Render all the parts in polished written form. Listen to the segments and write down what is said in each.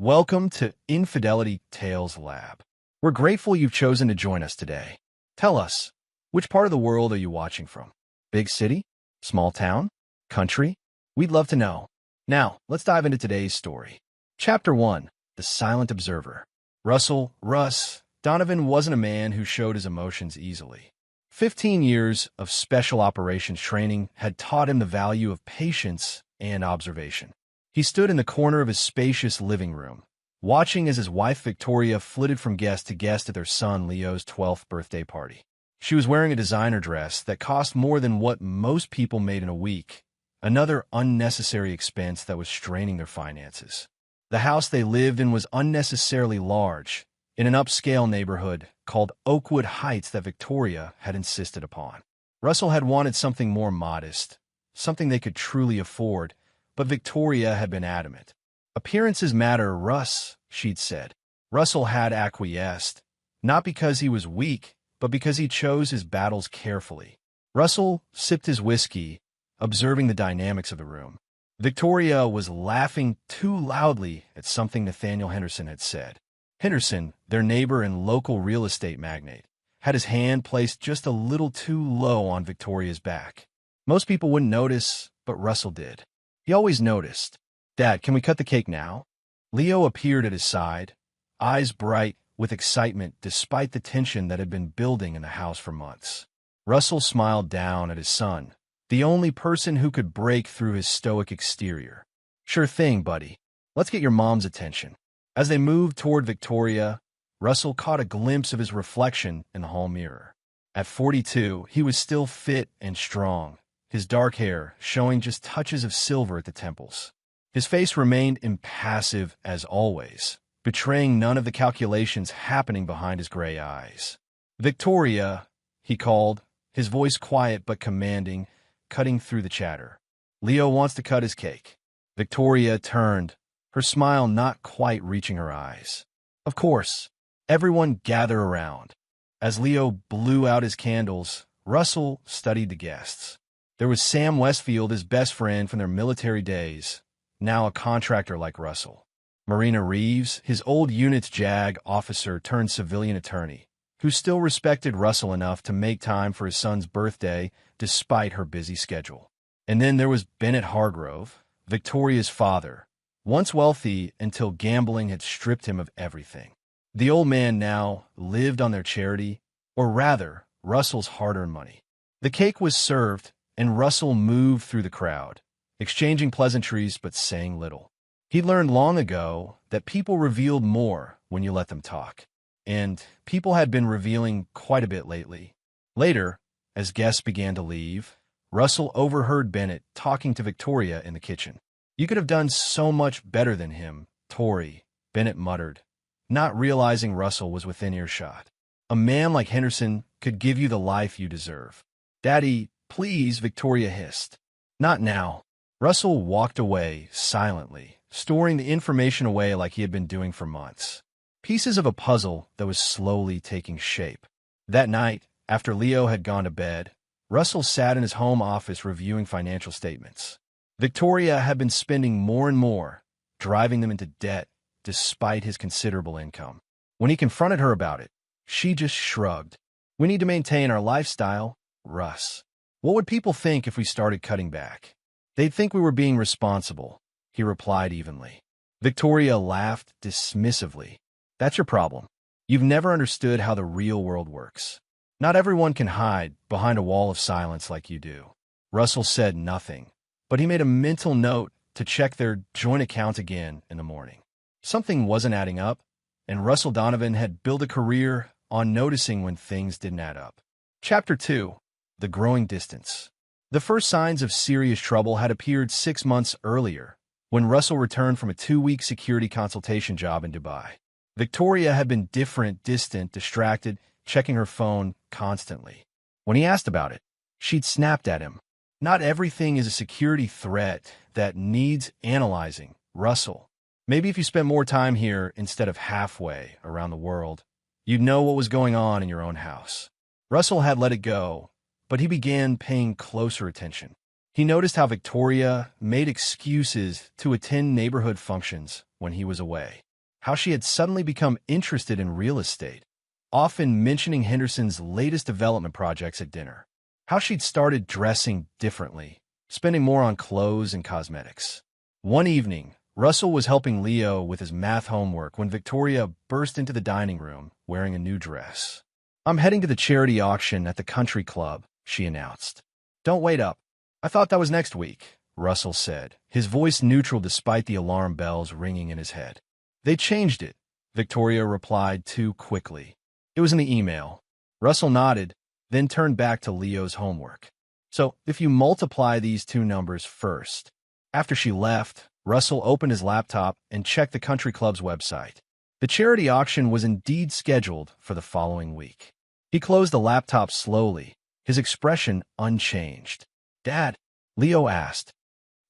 Welcome to Infidelity Tales Lab. We're grateful you've chosen to join us today. Tell us, which part of the world are you watching from? Big city? Small town? Country? We'd love to know. Now, let's dive into today's story. Chapter 1. The Silent Observer. Russ Donovan wasn't a man who showed his emotions easily. 15 years of special operations training had taught him the value of patience and observation. He stood in the corner of his spacious living room, watching as his wife Victoria flitted from guest to guest at their son Leo's 12th birthday party. She was wearing a designer dress that cost more than what most people made in a week, another unnecessary expense that was straining their finances. The house they lived in was unnecessarily large, in an upscale neighborhood called Oakwood Heights that Victoria had insisted upon. Russell had wanted something more modest, something they could truly afford, but Victoria had been adamant. Appearances matter, Russ, she'd said. Russell had acquiesced, not because he was weak, but because he chose his battles carefully. Russell sipped his whiskey, observing the dynamics of the room. Victoria was laughing too loudly at something Nathaniel Henderson had said. Henderson, their neighbor and local real estate magnate, had his hand placed just a little too low on Victoria's back. Most people wouldn't notice, but Russell did. He always noticed. "Dad, can we cut the cake now?" Leo appeared at his side, eyes bright with excitement despite the tension that had been building in the house for months. Russell smiled down at his son, the only person who could break through his stoic exterior. "Sure thing, buddy. Let's get your mom's attention." As they moved toward Victoria, Russell caught a glimpse of his reflection in the hall mirror. At 42, he was still fit and strong, his dark hair showing just touches of silver at the temples. His face remained impassive as always, betraying none of the calculations happening behind his gray eyes. "Victoria," he called, his voice quiet but commanding, cutting through the chatter. "Leo wants to cut his cake." Victoria turned, her smile not quite reaching her eyes. "Of course." Everyone gathered around. As Leo blew out his candles, Russell studied the guests. There was Sam Westfield, his best friend from their military days, now a contractor like Russell. Marina Reeves, his old unit's JAG officer turned civilian attorney, who still respected Russell enough to make time for his son's birthday despite her busy schedule. And then there was Bennett Hargrove, Victoria's father, once wealthy until gambling had stripped him of everything. The old man now lived on their charity, or rather, Russell's hard-earned money. The cake was served, and Russell moved through the crowd, exchanging pleasantries but saying little. He learned long ago that people revealed more when you let them talk, and people had been revealing quite a bit lately. Later, as guests began to leave, Russell overheard Bennett talking to Victoria in the kitchen. "You could have done so much better than him, Tori," Bennett muttered, not realizing Russell was within earshot. "A man like Henderson could give you the life you deserve." "Daddy, please," Victoria hissed. "Not now." Russell walked away silently, storing the information away like he had been doing for months. Pieces of a puzzle that was slowly taking shape. That night, after Leo had gone to bed, Russell sat in his home office reviewing financial statements. Victoria had been spending more and more, driving them into debt despite his considerable income. When he confronted her about it, she just shrugged. "We need to maintain our lifestyle, Russ. What would people think if we started cutting back?" "They'd think we were being responsible," he replied evenly. Victoria laughed dismissively. "That's your problem. You've never understood how the real world works. Not everyone can hide behind a wall of silence like you do." Russell said nothing, but he made a mental note to check their joint account again in the morning. Something wasn't adding up, and Russell Donovan had built a career on noticing when things didn't add up. Chapter 2. The Growing Distance. The first signs of serious trouble had appeared 6 months earlier, when Russell returned from a 2-week security consultation job in Dubai. Victoria had been different, distant, distracted, checking her phone constantly. When he asked about it, she'd snapped at him. "Not everything is a security threat that needs analyzing, Russell. Maybe if you spent more time here instead of halfway around the world, you'd know what was going on in your own house." Russell had let it go, but he began paying closer attention. He noticed how Victoria made excuses to attend neighborhood functions when he was away. how she had suddenly become interested in real estate, often mentioning Henderson's latest development projects at dinner, how she'd started dressing differently, spending more on clothes and cosmetics. One evening, Russell was helping Leo with his math homework when Victoria burst into the dining room wearing a new dress. "I'm heading to the charity auction at the country club," she announced. "Don't wait up. I thought that was next week," Russell said, his voice neutral despite the alarm bells ringing in his head. "They changed it," Victoria replied too quickly. "It was in the email." Russell nodded, then turned back to Leo's homework. "So, if you multiply these two numbers first." After she left, Russell opened his laptop and checked the country club's website. The charity auction was indeed scheduled for the following week. He closed the laptop slowly, his expression unchanged. "Dad," Leo asked,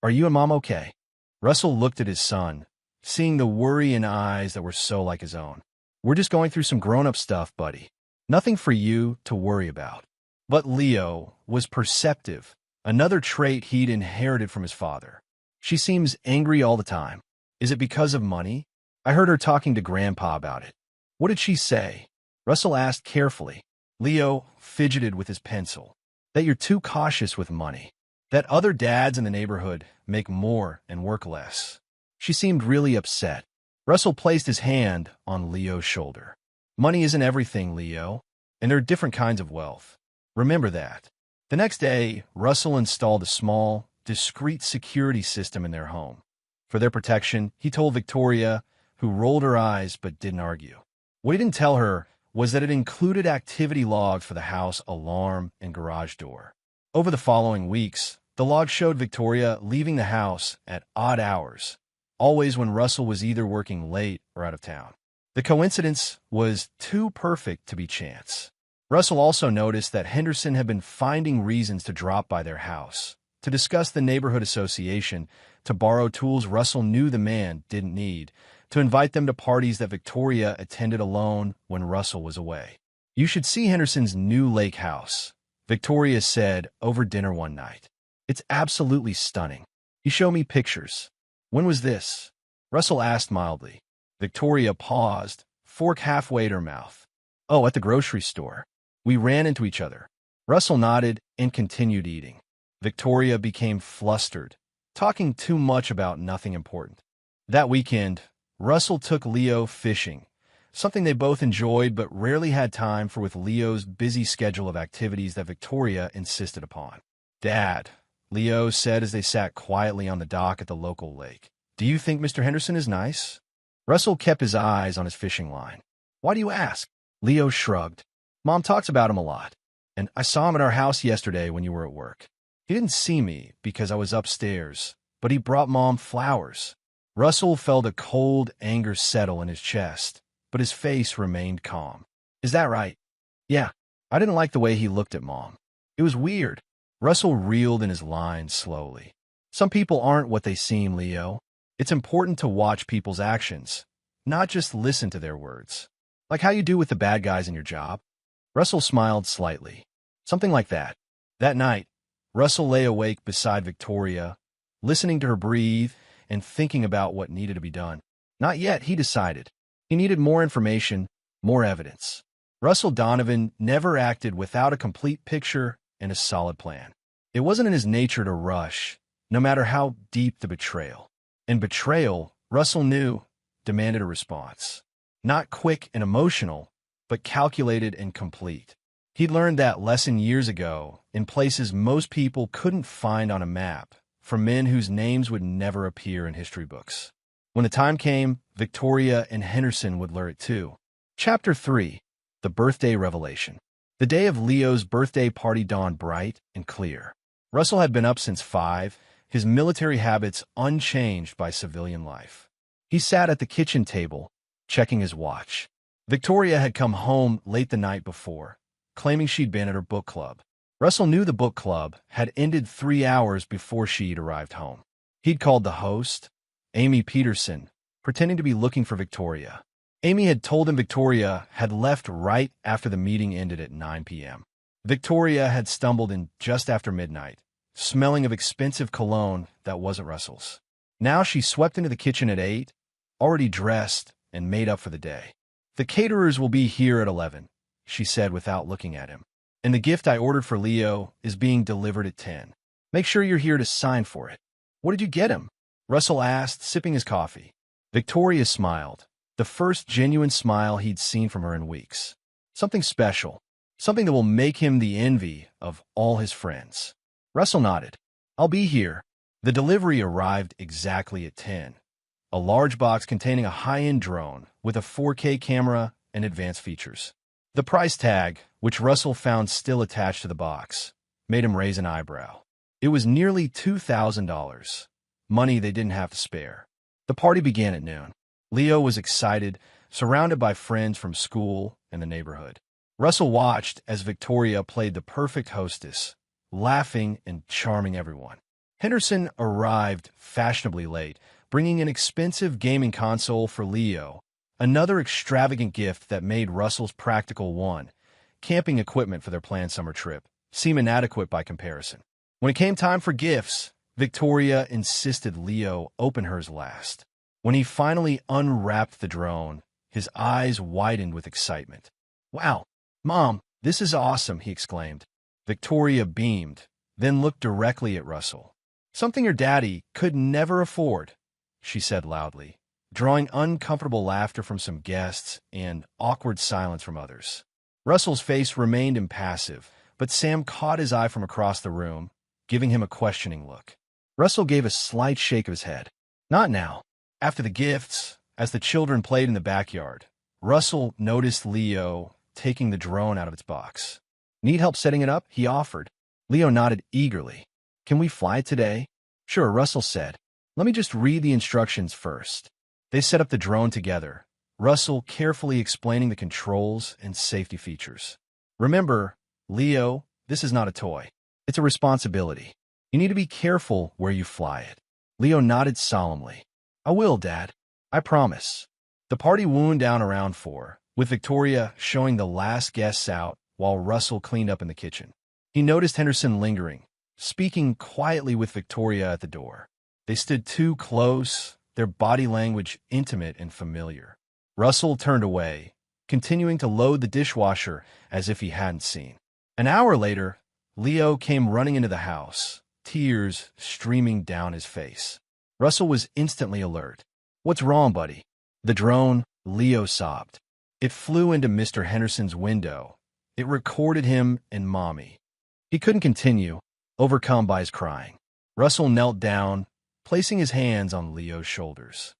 "are you and Mom okay?" Russell looked at his son, seeing the worry in eyes that were so like his own. "We're just going through some grown-up stuff, buddy. Nothing for you to worry about." But Leo was perceptive, another trait he'd inherited from his father. "She seems angry all the time. Is it because of money? I heard her talking to Grandpa about it." "What did she say?" Russell asked carefully. Leo fidgeted with his pencil. "That you're too cautious with money. That other dads in the neighborhood make more and work less." She seemed really upset. Russell placed his hand on Leo's shoulder. "Money isn't everything, Leo, and there are different kinds of wealth. Remember that." The next day, Russell installed a small, discreet security system in their home. For their protection, he told Victoria, who rolled her eyes but didn't argue. What he didn't tell her was that it included activity logs for the house alarm and garage door. Over the following weeks, the log showed Victoria leaving the house at odd hours, always when Russell was either working late or out of town. The coincidence was too perfect to be chance. Russell also noticed that Henderson had been finding reasons to drop by their house, to discuss the neighborhood association, to borrow tools Russell knew the man didn't need, to invite them to parties that Victoria attended alone when Russell was away. "You should see Henderson's new lake house," Victoria said over dinner one night. "It's absolutely stunning. He showed me pictures." "When was this?" Russell asked mildly. Victoria paused, fork halfway at her mouth. "Oh, at the grocery store. We ran into each other." Russell nodded and continued eating. Victoria became flustered, talking too much about nothing important. That weekend, Russell took Leo fishing, something they both enjoyed but rarely had time for with Leo's busy schedule of activities that Victoria insisted upon. "Dad," Leo said as they sat quietly on the dock at the local lake, "do you think Mr. Henderson is nice?" Russell kept his eyes on his fishing line. "Why do you ask?" Leo shrugged. "Mom talks about him a lot, and I saw him at our house yesterday when you were at work. He didn't see me because I was upstairs, but he brought Mom flowers." Russell felt a cold anger settle in his chest, but his face remained calm. "Is that right?" "Yeah. I didn't like the way he looked at Mom. It was weird." Russell reeled in his lines slowly. "Some people aren't what they seem, Leo. It's important to watch people's actions, not just listen to their words. Like how you do with the bad guys in your job." Russell smiled slightly. "Something like that." That night, Russell lay awake beside Victoria, listening to her breathe and thinking about what needed to be done. Not yet, he decided. He needed more information, more evidence. Russell Donovan never acted without a complete picture and a solid plan. It wasn't in his nature to rush, no matter how deep the betrayal. And betrayal, Russell knew, demanded a response. Not quick and emotional, but calculated and complete. He'd learned that lesson years ago in places most people couldn't find on a map, from men whose names would never appear in history books. When the time came, Victoria and Henderson would learn it too. Chapter 3. The Birthday Revelation. The day of Leo's birthday party dawned bright and clear. Russell had been up since 5, his military habits unchanged by civilian life. He sat at the kitchen table, checking his watch. Victoria had come home late the night before, claiming she'd been at her book club. Russell knew the book club had ended 3 hours before she'd arrived home. He'd called the host, Amy Peterson, pretending to be looking for Victoria. Amy had told him Victoria had left right after the meeting ended at 9 p.m. Victoria had stumbled in just after midnight, smelling of expensive cologne that wasn't Russell's. Now she swept into the kitchen at 8, already dressed, and made up for the day. "The caterers will be here at 11, she said without looking at him. "And the gift I ordered for Leo is being delivered at 10. Make sure you're here to sign for it." "What did you get him?" Russell asked, sipping his coffee. Victoria smiled, the first genuine smile he'd seen from her in weeks. "Something special. Something that will make him the envy of all his friends." Russell nodded. "I'll be here." The delivery arrived exactly at 10. A large box containing a high-end drone with a 4K camera and advanced features. The price tag, which Russell found still attached to the box, made him raise an eyebrow. It was nearly $2,000, money they didn't have to spare. The party began at noon. Leo was excited, surrounded by friends from school and the neighborhood. Russell watched as Victoria played the perfect hostess, laughing and charming everyone. Henderson arrived fashionably late, bringing an expensive gaming console for Leo, another extravagant gift that made Russell's practical camping equipment for their planned summer trip, seem inadequate by comparison. When it came time for gifts, Victoria insisted Leo open hers last. When he finally unwrapped the drone, his eyes widened with excitement. "Wow, Mom, this is awesome," he exclaimed. Victoria beamed, then looked directly at Russell. "Something your daddy could never afford," she said loudly, drawing uncomfortable laughter from some guests and awkward silence from others. Russell's face remained impassive, but Sam caught his eye from across the room, giving him a questioning look. Russell gave a slight shake of his head. "Not now." After the gifts, as the children played in the backyard, Russell noticed Leo taking the drone out of its box. "Need help setting it up?" he offered. Leo nodded eagerly. "Can we fly it today?" "Sure," Russell said. "Let me just read the instructions first." They set up the drone together, Russell carefully explaining the controls and safety features. "Remember, Leo, this is not a toy. It's a responsibility. You need to be careful where you fly it." Leo nodded solemnly. "I will, Dad. I promise." The party wound down around 4, with Victoria showing the last guests out while Russell cleaned up in the kitchen. He noticed Henderson lingering, speaking quietly with Victoria at the door. They stood too close, their body language intimate and familiar. Russell turned away, continuing to load the dishwasher as if he hadn't seen. An hour later, Leo came running into the house, tears streaming down his face. Russell was instantly alert. "What's wrong, buddy?" "The drone," Leo sobbed. "It flew into Mr. Henderson's window. It recorded him and Mommy." He couldn't continue, overcome by his crying. Russell knelt down, placing his hands on Leo's shoulders.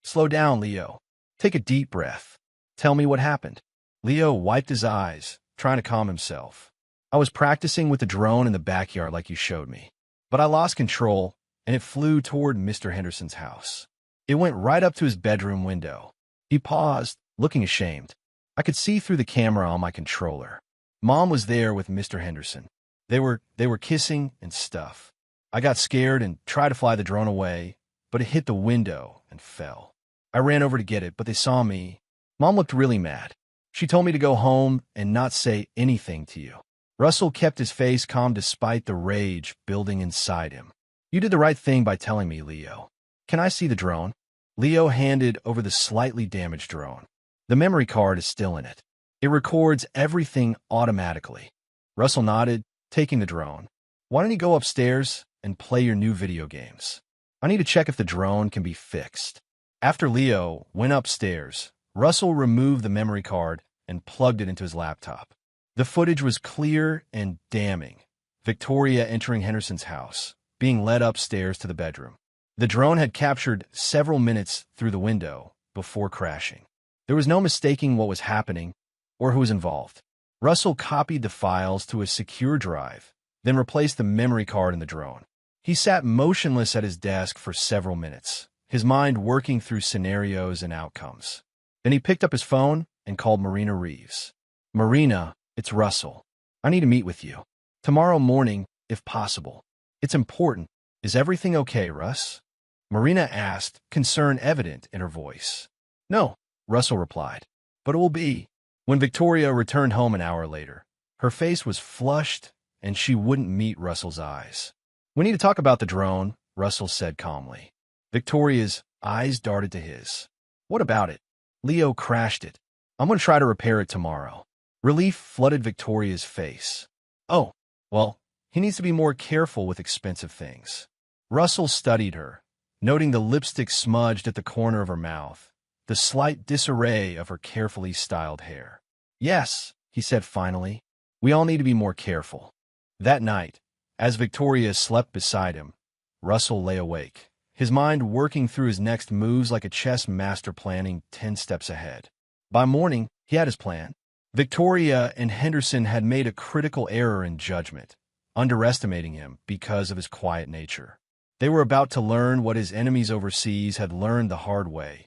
"Slow down, Leo. Take a deep breath. Tell me what happened." Leo wiped his eyes, trying to calm himself. "I was practicing with the drone in the backyard like you showed me. But I lost control, and it flew toward Mr. Henderson's house. It went right up to his bedroom window." He paused, looking ashamed. "I could see through the camera on my controller. Mom was there with Mr. Henderson. They were kissing and stuff. I got scared and tried to fly the drone away, but it hit the window and fell. I ran over to get it, but they saw me. Mom looked really mad. She told me to go home and not say anything to you." Russell kept his face calm despite the rage building inside him. "You did the right thing by telling me, Leo. Can I see the drone?" Leo handed over the slightly damaged drone. "The memory card is still in it. It records everything automatically." Russell nodded, taking the drone. "Why don't you go upstairs and play your new video games? I need to check if the drone can be fixed." After Leo went upstairs, Russell removed the memory card and plugged it into his laptop. The footage was clear and damning. Victoria entering Henderson's house, being led upstairs to the bedroom. The drone had captured several minutes through the window before crashing. There was no mistaking what was happening or who was involved. Russell copied the files to a secure drive, then replaced the memory card in the drone. He sat motionless at his desk for several minutes, his mind working through scenarios and outcomes. Then he picked up his phone and called Marina Reeves. "Marina, it's Russell. I need to meet with you. Tomorrow morning, if possible. It's important. Is everything okay, Russ?" Marina asked, concern evident in her voice. "No," Russell replied, "but it will be." When Victoria returned home an hour later, her face was flushed and she wouldn't meet Russell's eyes. "We need to talk about the drone," Russell said calmly. Victoria's eyes darted to his. "What about it?" Leo crashed it. I'm going to try to repair it tomorrow. Relief flooded Victoria's face. Oh, well, he needs to be more careful with expensive things. Russell studied her, noting the lipstick smudged at the corner of her mouth, the slight disarray of her carefully styled hair. Yes, he said finally, we all need to be more careful. That night, as Victoria slept beside him, Russell lay awake, his mind working through his next moves like a chess master planning 10 steps ahead. By morning, he had his plan. Victoria and Henderson had made a critical error in judgment, underestimating him because of his quiet nature. They were about to learn what his enemies overseas had learned the hard way.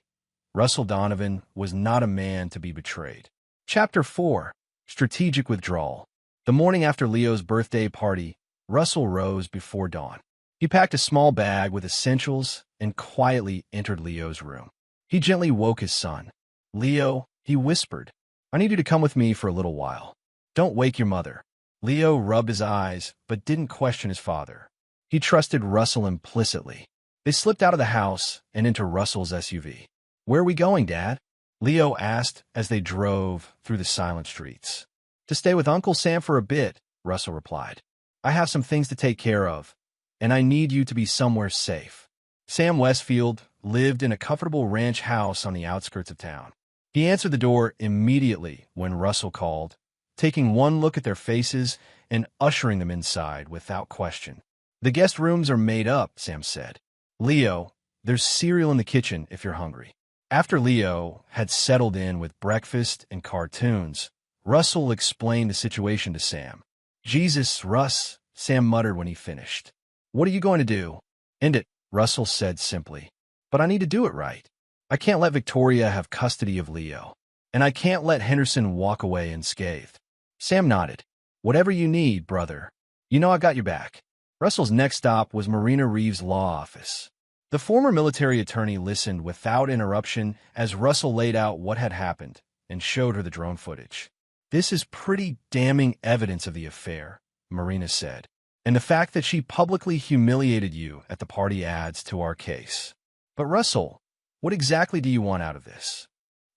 Russell Donovan was not a man to be betrayed. Chapter 4. Strategic Withdrawal. The morning after Leo's birthday party, Russell rose before dawn. He packed a small bag with essentials and quietly entered Leo's room. He gently woke his son. Leo, he whispered, I need you to come with me for a little while. Don't wake your mother. Leo rubbed his eyes, but didn't question his father. He trusted Russell implicitly. They slipped out of the house and into Russell's SUV. Where are we going, Dad? Leo asked as they drove through the silent streets. To stay with Uncle Sam for a bit, Russell replied. I have some things to take care of, and I need you to be somewhere safe. Sam Westfield lived in a comfortable ranch house on the outskirts of town. He answered the door immediately when Russell called, taking one look at their faces and ushering them inside without question. The guest rooms are made up, Sam said. Leo, there's cereal in the kitchen if you're hungry. After Leo had settled in with breakfast and cartoons, Russell explained the situation to Sam. Jesus, Russ, Sam muttered when he finished. What are you going to do? End it, Russell said simply. But I need to do it right. I can't let Victoria have custody of Leo, and I can't let Henderson walk away unscathed. Sam nodded. Whatever you need, brother. You know I got your back. Russell's next stop was Marina Reeves' law office. The former military attorney listened without interruption as Russell laid out what had happened and showed her the drone footage. This is pretty damning evidence of the affair, Marina said, and the fact that she publicly humiliated you at the party adds to our case. But Russell, what exactly do you want out of this?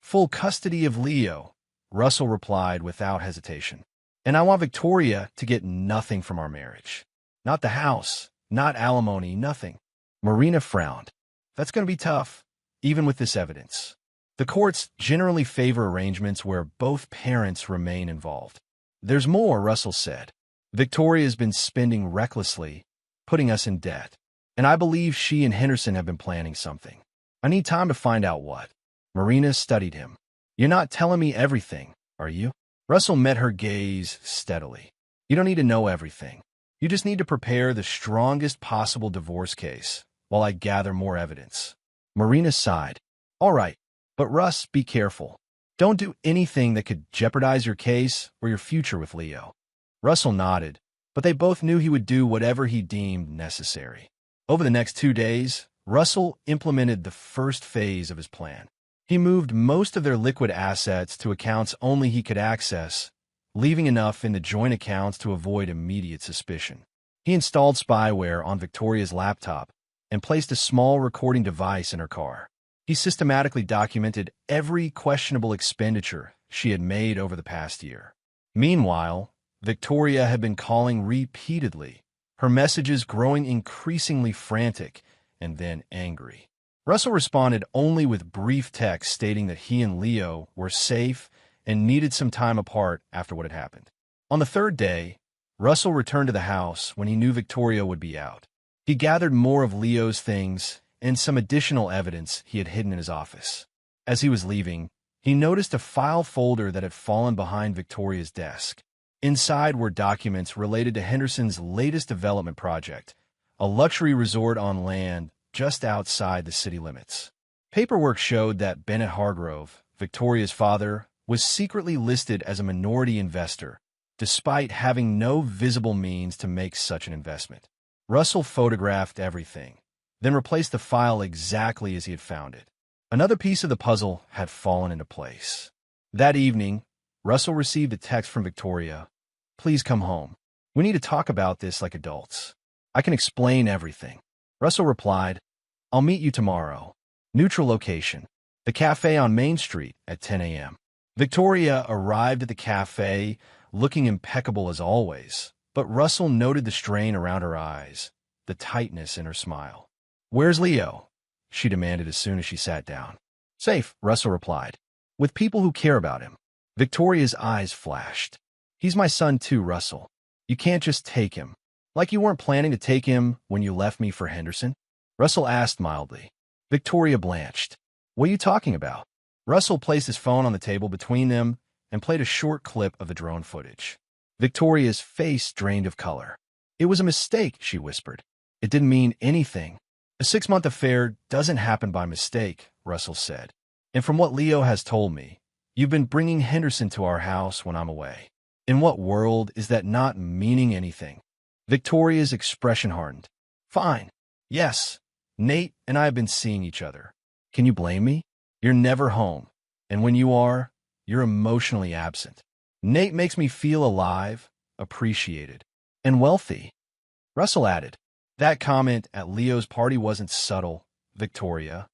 Full custody of Leo, Russell replied without hesitation. And I want Victoria to get nothing from our marriage. Not the house, not alimony, nothing. Marina frowned. That's going to be tough, even with this evidence. The courts generally favor arrangements where both parents remain involved. There's more, Russell said. Victoria's been spending recklessly, putting us in debt. And I believe she and Henderson have been planning something. I need time to find out what. Marina studied him. You're not telling me everything, are you? Russell met her gaze steadily. You don't need to know everything. You just need to prepare the strongest possible divorce case while I gather more evidence. Marina sighed. All right, but Russ, be careful. Don't do anything that could jeopardize your case or your future with Leo. Russell nodded, but they both knew he would do whatever he deemed necessary. Over the next 2 days, Russell implemented the first phase of his plan. He moved most of their liquid assets to accounts only he could access, leaving enough in the joint accounts to avoid immediate suspicion. He installed spyware on Victoria's laptop and placed a small recording device in her car. He systematically documented every questionable expenditure she had made over the past year. Meanwhile, Victoria had been calling repeatedly, her messages growing increasingly frantic and then angry. Russell responded only with brief texts stating that he and Leo were safe and needed some time apart after what had happened. On the 3rd day, Russell returned to the house when he knew Victoria would be out. He gathered more of Leo's things and some additional evidence he had hidden in his office. As he was leaving, he noticed a file folder that had fallen behind Victoria's desk. Inside were documents related to Henderson's latest development project, a luxury resort on land just outside the city limits. Paperwork showed that Bennett Hargrove, Victoria's father, was secretly listed as a minority investor, despite having no visible means to make such an investment. Russell photographed everything, then replaced the file exactly as he had found it. Another piece of the puzzle had fallen into place. That evening, Russell received a text from Victoria. Please come home. We need to talk about this like adults. I can explain everything. Russell replied, I'll meet you tomorrow. Neutral location. The cafe on Main Street at 10 a.m. Victoria arrived at the cafe, looking impeccable as always, but Russell noted the strain around her eyes, the tightness in her smile. "Where's Leo?" she demanded as soon as she sat down. "Safe," Russell replied. "With people who care about him." Victoria's eyes flashed. "He's my son too, Russell. You can't just take him. Like you weren't planning to take him when you left me for Henderson?" Russell asked mildly. Victoria blanched. "What are you talking about?" Russell placed his phone on the table between them and played a short clip of the drone footage. Victoria's face drained of color. "It was a mistake," she whispered. "It didn't mean anything." "A 6-month affair doesn't happen by mistake," Russell said. "And from what Leo has told me, you've been bringing Henderson to our house when I'm away. In what world is that not meaning anything?" Victoria's expression hardened. "Fine. Yes, Nate and I have been seeing each other. Can you blame me? You're never home, and when you are, you're emotionally absent. Nate makes me feel alive, appreciated, and wealthy." Russell added, "That comment at Leo's party wasn't subtle, Victoria."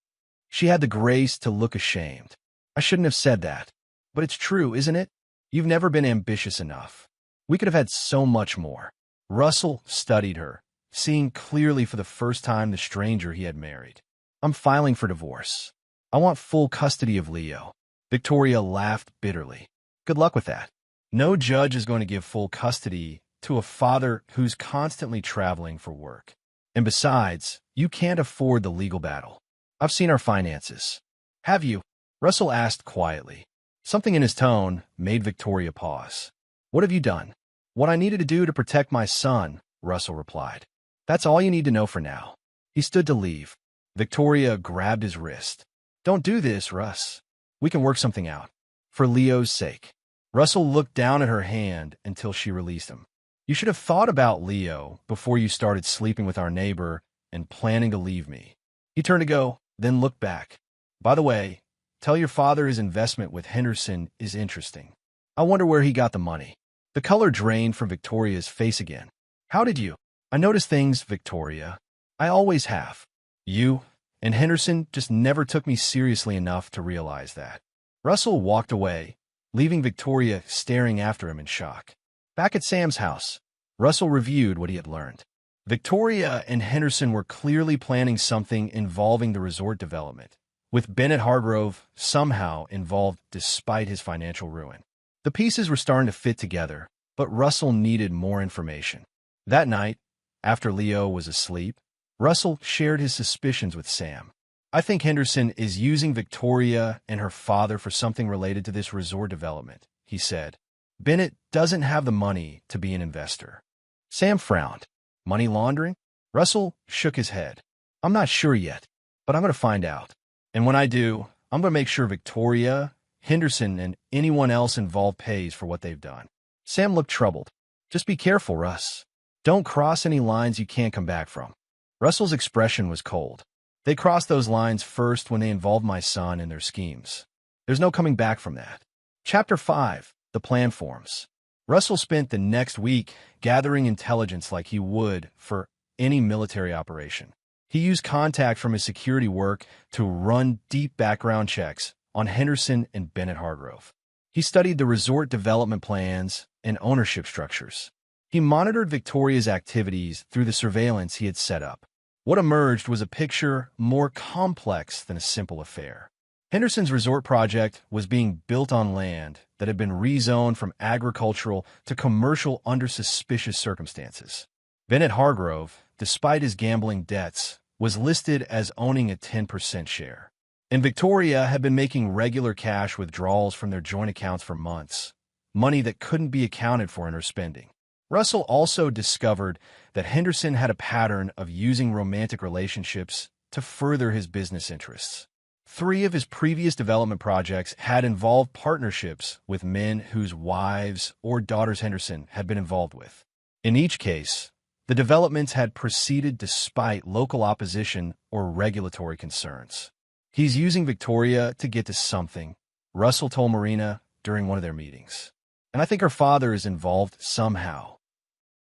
She had the grace to look ashamed. "I shouldn't have said that. But it's true, isn't it? You've never been ambitious enough. We could have had so much more." Russell studied her, seeing clearly for the first time the stranger he had married. "I'm filing for divorce. I want full custody of Leo." Victoria laughed bitterly. "Good luck with that. No judge is going to give full custody to a father who's constantly traveling for work. And besides, you can't afford the legal battle. I've seen our finances." "Have you?" Russell asked quietly. Something in his tone made Victoria pause. "What have you done?" "What I needed to do to protect my son," Russell replied. "That's all you need to know for now." He stood to leave. Victoria grabbed his wrist. "Don't do this, Russ. We can work something out. For Leo's sake." Russell looked down at her hand until she released him. "You should have thought about Leo before you started sleeping with our neighbor and planning to leave me." He turned to go, then looked back. "By the way, tell your father his investment with Henderson is interesting. I wonder where he got the money." The color drained from Victoria's face again. "How did you?" "I noticed things, Victoria. I always have. You and Henderson just never took me seriously enough to realize that." Russell walked away, leaving Victoria staring after him in shock. Back at Sam's house, Russell reviewed what he had learned. Victoria and Henderson were clearly planning something involving the resort development, with Bennett Hargrove somehow involved despite his financial ruin. The pieces were starting to fit together, but Russell needed more information. That night, after Leo was asleep, Russell shared his suspicions with Sam. "I think Henderson is using Victoria and her father for something related to this resort development," he said. "Bennett doesn't have the money to be an investor." Sam frowned. "Money laundering?" Russell shook his head. "I'm not sure yet, but I'm going to find out. And when I do, I'm going to make sure Victoria, Henderson, and anyone else involved pays for what they've done." Sam looked troubled. "Just be careful, Russ. Don't cross any lines you can't come back from." Russell's expression was cold. "They crossed those lines first when they involved my son in their schemes. There's no coming back from that." Chapter 5. The Plan Forms. Russell spent the next week gathering intelligence like he would for any military operation. He used contacts from his security work to run deep background checks on Henderson and Bennett Hargrove. He studied the resort development plans and ownership structures. He monitored Victoria's activities through the surveillance he had set up. What emerged was a picture more complex than a simple affair. Henderson's resort project was being built on land that had been rezoned from agricultural to commercial under suspicious circumstances. Bennett Hargrove, despite his gambling debts, was listed as owning a 10% share. And Victoria had been making regular cash withdrawals from their joint accounts for months, money that couldn't be accounted for in her spending. Russell also discovered that Henderson had a pattern of using romantic relationships to further his business interests. 3 of his previous development projects had involved partnerships with men whose wives or daughters Henderson had been involved with. In each case, the developments had proceeded despite local opposition or regulatory concerns. "He's using Victoria to get to something," Russell told Marina during one of their meetings. "And I think her father is involved somehow."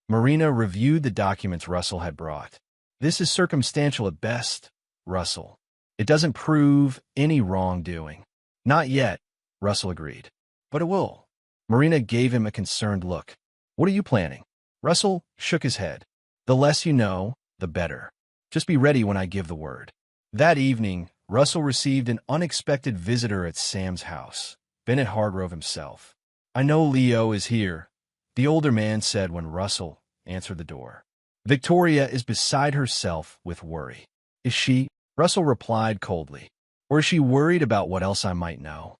Marina reviewed the documents Russell had brought. "This is circumstantial at best, Russell. It doesn't prove any wrongdoing. Not yet, Russell agreed. But it will. Marina gave him a concerned look. What are you planning? Russell shook his head. The less you know, the better. Just be ready when I give the word. That evening, Russell received an unexpected visitor at Sam's house, Bennett Hargrove himself. I know Leo is here, the older man said when Russell answered the door. Victoria is beside herself with worry. Is she? Russell replied coldly. Or is she worried about what else I might know?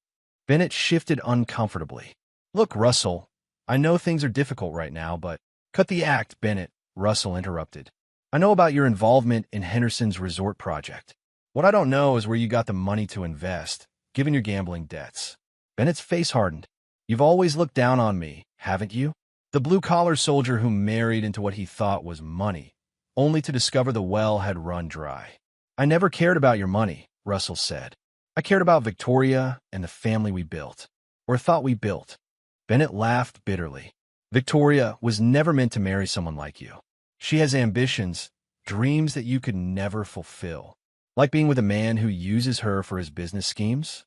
Bennett shifted uncomfortably. Look, Russell, I know things are difficult right now, but cut the act, Bennett, Russell interrupted. I know about your involvement in Henderson's resort project. What I don't know is where you got the money to invest, given your gambling debts. Bennett's face hardened. You've always looked down on me, haven't you? The blue-collar soldier who married into what he thought was money, only to discover the well had run dry. I never cared about your money, Russell said. I cared about Victoria and the family we built, or thought we built. Bennett laughed bitterly. Victoria was never meant to marry someone like you. She has ambitions, dreams that you could never fulfill. Like being with a man who uses her for his business schemes?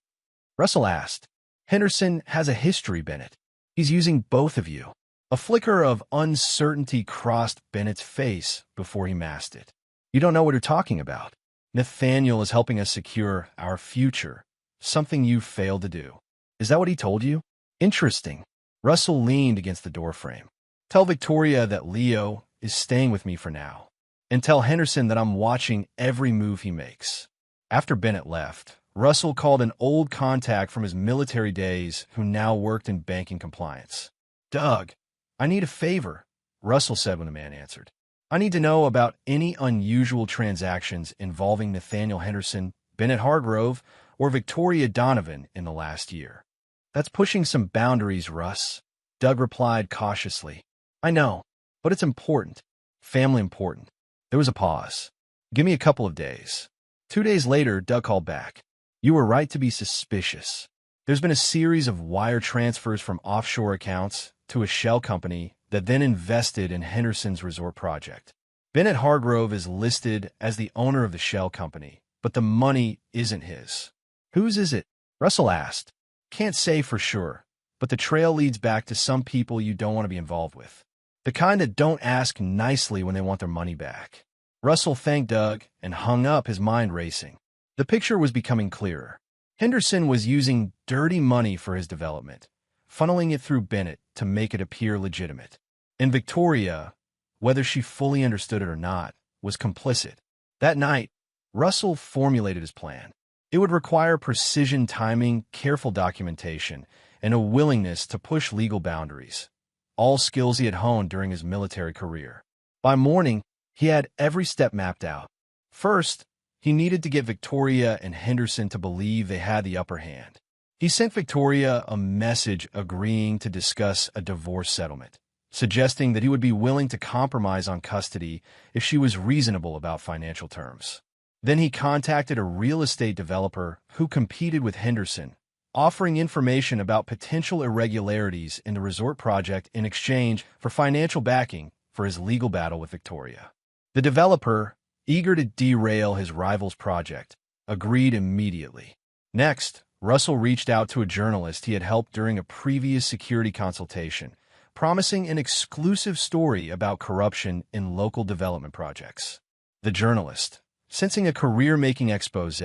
Russell asked. Henderson has a history, Bennett. He's using both of you. A flicker of uncertainty crossed Bennett's face before he masked it. You don't know what you're talking about. Nathaniel is helping us secure our future, something you failed to do. Is that what he told you? Interesting. Russell leaned against the doorframe. Tell Victoria that Leo is staying with me for now. And tell Henderson that I'm watching every move he makes. After Bennett left, Russell called an old contact from his military days who now worked in banking compliance. Doug, I need a favor, Russell said when the man answered. I need to know about any unusual transactions involving Nathaniel Henderson, Bennett Hargrove, or Victoria Donovan in the last year. That's pushing some boundaries, Russ, Doug replied cautiously. I know, but it's important. Family important. There was a pause. Give me a couple of days. 2 days later, Doug called back. You were right to be suspicious. There's been a series of wire transfers from offshore accounts to a shell company that then invested in Henderson's resort project. Bennett Hargrove is listed as the owner of the shell company, but the money isn't his. Whose is it? Russell asked. Can't say for sure, but the trail leads back to some people you don't want to be involved with. The kind that don't ask nicely when they want their money back. Russell thanked Doug and hung up, his mind racing. The picture was becoming clearer. Henderson was using dirty money for his development, funneling it through Bennett to make it appear legitimate. And Victoria, whether she fully understood it or not, was complicit. That night, Russell formulated his plan. It would require precision timing, careful documentation, and a willingness to push legal boundaries, all skills he had honed during his military career. By morning, he had every step mapped out. First, he needed to get Victoria and Henderson to believe they had the upper hand. He sent Victoria a message agreeing to discuss a divorce settlement, suggesting that he would be willing to compromise on custody if she was reasonable about financial terms. Then he contacted a real estate developer who competed with Henderson, offering information about potential irregularities in the resort project in exchange for financial backing for his legal battle with Victoria. The developer, eager to derail his rival's project, agreed immediately. Next, Russell reached out to a journalist he had helped during a previous security consultation, promising an exclusive story about corruption in local development projects. The journalist, sensing a career-making expose,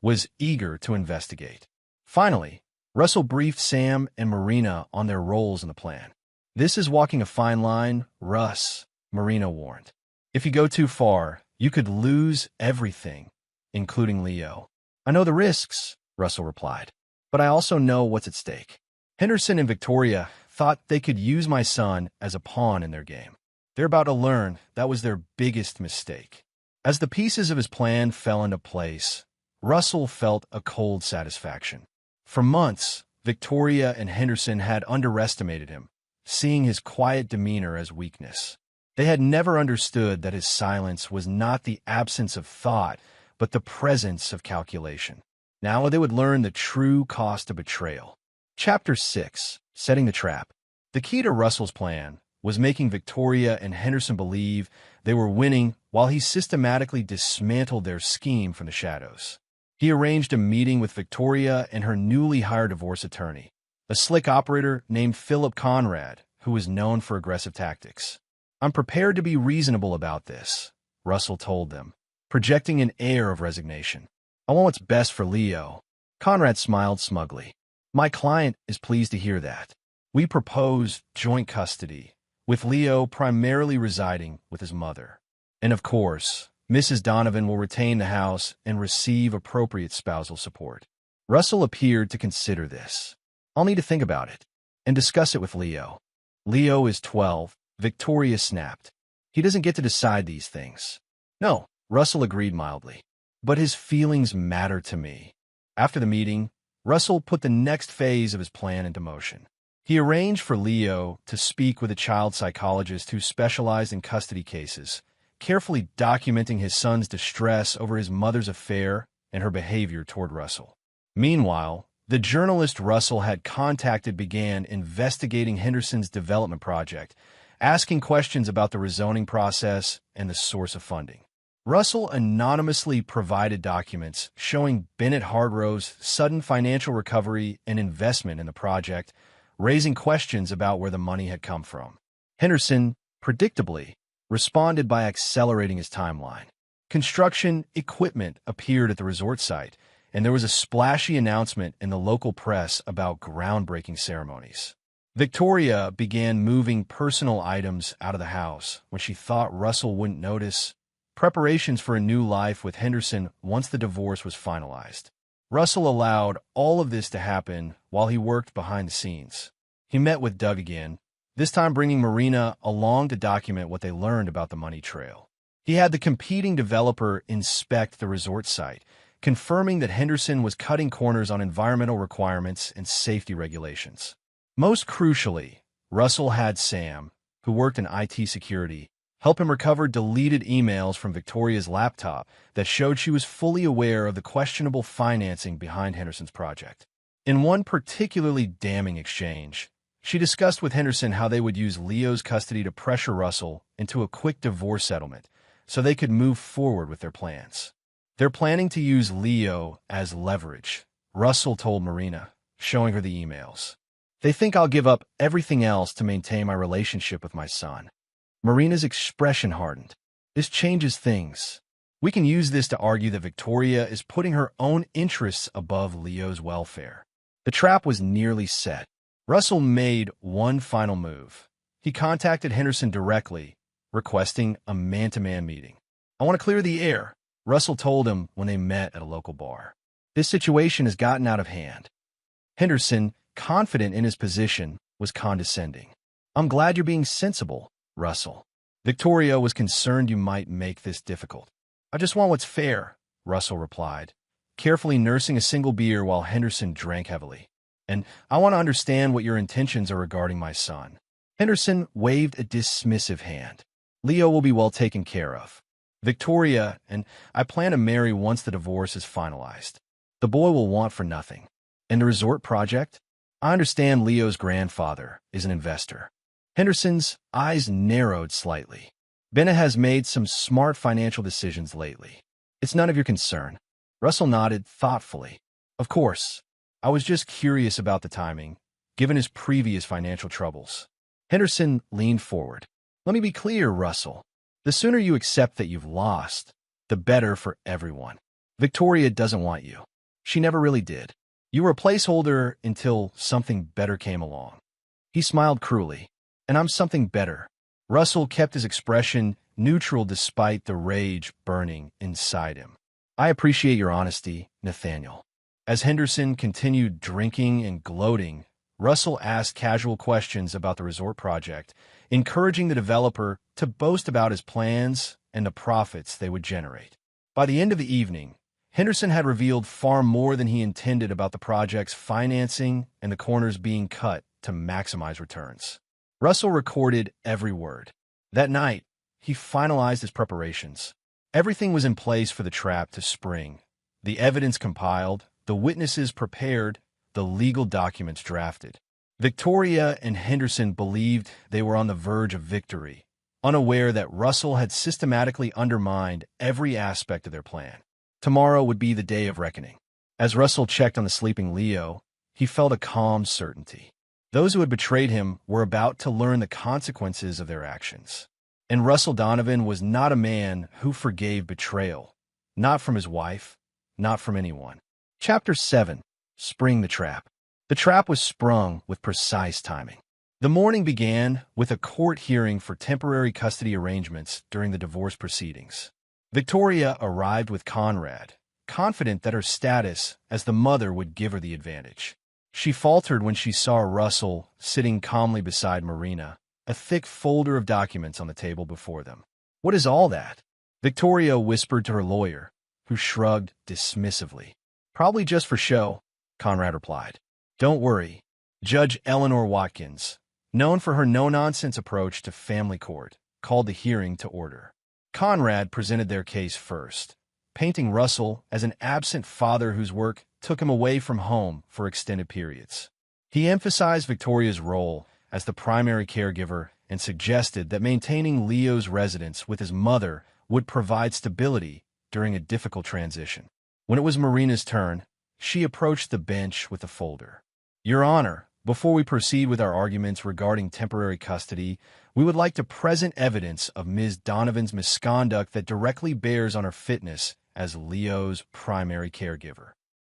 was eager to investigate. Finally, Russell briefed Sam and Marina on their roles in the plan. This is walking a fine line, Russ, Marina warned. If you go too far, you could lose everything, including Leo. I know the risks, Russell replied, but I also know what's at stake. Henderson and Victoria thought they could use my son as a pawn in their game. They're about to learn that was their biggest mistake. As the pieces of his plan fell into place, Russell felt a cold satisfaction. For months, Victoria and Henderson had underestimated him, seeing his quiet demeanor as weakness. They had never understood that his silence was not the absence of thought, but the presence of calculation. Now they would learn the true cost of betrayal. Chapter 6. Setting the Trap. The key to Russell's plan was making Victoria and Henderson believe they were winning while he systematically dismantled their scheme from the shadows. He arranged a meeting with Victoria and her newly hired divorce attorney, a slick operator named Philip Conrad, who was known for aggressive tactics. "I'm prepared to be reasonable about this," Russell told them, projecting an air of resignation. "I want what's best for Leo." Conrad smiled smugly. "My client is pleased to hear that. We propose joint custody, with Leo primarily residing with his mother. And of course, Mrs. Donovan will retain the house and receive appropriate spousal support." Russell appeared to consider this. "I'll need to think about it and discuss it with Leo." "Leo is 12, Victoria snapped. "He doesn't get to decide these things." "No," Russell agreed mildly. "But his feelings matter to me." After the meeting, Russell put the next phase of his plan into motion. He arranged for Leo to speak with a child psychologist who specialized in custody cases, carefully documenting his son's distress over his mother's affair and her behavior toward Russell. Meanwhile, the journalist Russell had contacted began investigating Henderson's development project, asking questions about the rezoning process and the source of funding. Russell anonymously provided documents showing Bennett Hardro's sudden financial recovery and investment in the project, raising questions about where the money had come from. Henderson, predictably, responded by accelerating his timeline. Construction equipment appeared at the resort site, and there was a splashy announcement in the local press about groundbreaking ceremonies. Victoria began moving personal items out of the house when she thought Russell wouldn't notice, preparations for a new life with Henderson once the divorce was finalized. Russell allowed all of this to happen while he worked behind the scenes. He met with Doug again, this time bringing Marina along to document what they learned about the money trail. He had the competing developer inspect the resort site, confirming that Henderson was cutting corners on environmental requirements and safety regulations. Most crucially, Russell had Sam, who worked in IT security, help him recover deleted emails from Victoria's laptop that showed she was fully aware of the questionable financing behind Henderson's project. In one particularly damning exchange, she discussed with Henderson how they would use Leo's custody to pressure Russell into a quick divorce settlement so they could move forward with their plans. "They're planning to use Leo as leverage," Russell told Marina, showing her the emails. "They think I'll give up everything else to maintain my relationship with my son." Marina's expression hardened. "This changes things. We can use this to argue that Victoria is putting her own interests above Leo's welfare." The trap was nearly set. Russell made one final move. He contacted Henderson directly, requesting a man-to-man meeting. "I want to clear the air," Russell told him when they met at a local bar. "This situation has gotten out of hand." Henderson, confident in his position, was condescending. "I'm glad you're being sensible, Russell. Victoria was concerned you might make this difficult." "I just want what's fair," Russell replied, carefully nursing a single beer while Henderson drank heavily. "And I want to understand what your intentions are regarding my son." Henderson waved a dismissive hand. "Leo will be well taken care of. Victoria and I plan to marry once the divorce is finalized. The boy will want for nothing. And the resort project? I understand Leo's grandfather is an investor." Henderson's eyes narrowed slightly. "Bennett has made some smart financial decisions lately. It's none of your concern." Russell nodded thoughtfully. "Of course. I was just curious about the timing, given his previous financial troubles." Henderson leaned forward. "Let me be clear, Russell. The sooner you accept that you've lost, the better for everyone. Victoria doesn't want you. She never really did. You were a placeholder until something better came along." He smiled cruelly. "And I'm something better." Russell kept his expression neutral despite the rage burning inside him. "I appreciate your honesty, Nathaniel." As Henderson continued drinking and gloating, Russell asked casual questions about the resort project, encouraging the developer to boast about his plans and the profits they would generate. By the end of the evening, Henderson had revealed far more than he intended about the project's financing and the corners being cut to maximize returns. Russell recorded every word. That night, he finalized his preparations. Everything was in place for the trap to spring. The evidence compiled, the witnesses prepared, the legal documents drafted. Victoria and Henderson believed they were on the verge of victory, unaware that Russell had systematically undermined every aspect of their plan. Tomorrow would be the day of reckoning. As Russell checked on the sleeping Leo, he felt a calm certainty. Those who had betrayed him were about to learn the consequences of their actions. And Russell Donovan was not a man who forgave betrayal, not from his wife, not from anyone. Chapter 7. Spring the Trap. The trap was sprung with precise timing. The morning began with a court hearing for temporary custody arrangements during the divorce proceedings. Victoria arrived with Conrad, confident that her status as the mother would give her the advantage. She faltered when she saw Russell sitting calmly beside Marina, a thick folder of documents on the table before them. "What is all that?" Victoria whispered to her lawyer, who shrugged dismissively. "Probably just for show," Conrad replied. "Don't worry." Judge Eleanor Watkins, known for her no-nonsense approach to family court, called the hearing to order. Conrad presented their case first, painting Russell as an absent father whose work took him away from home for extended periods. He emphasized Victoria's role as the primary caregiver and suggested that maintaining Leo's residence with his mother would provide stability during a difficult transition. When it was Marina's turn, she approached the bench with a folder. "Your Honor, before we proceed with our arguments regarding temporary custody, we would like to present evidence of Ms. Donovan's misconduct that directly bears on her fitness as Leo's primary caregiver."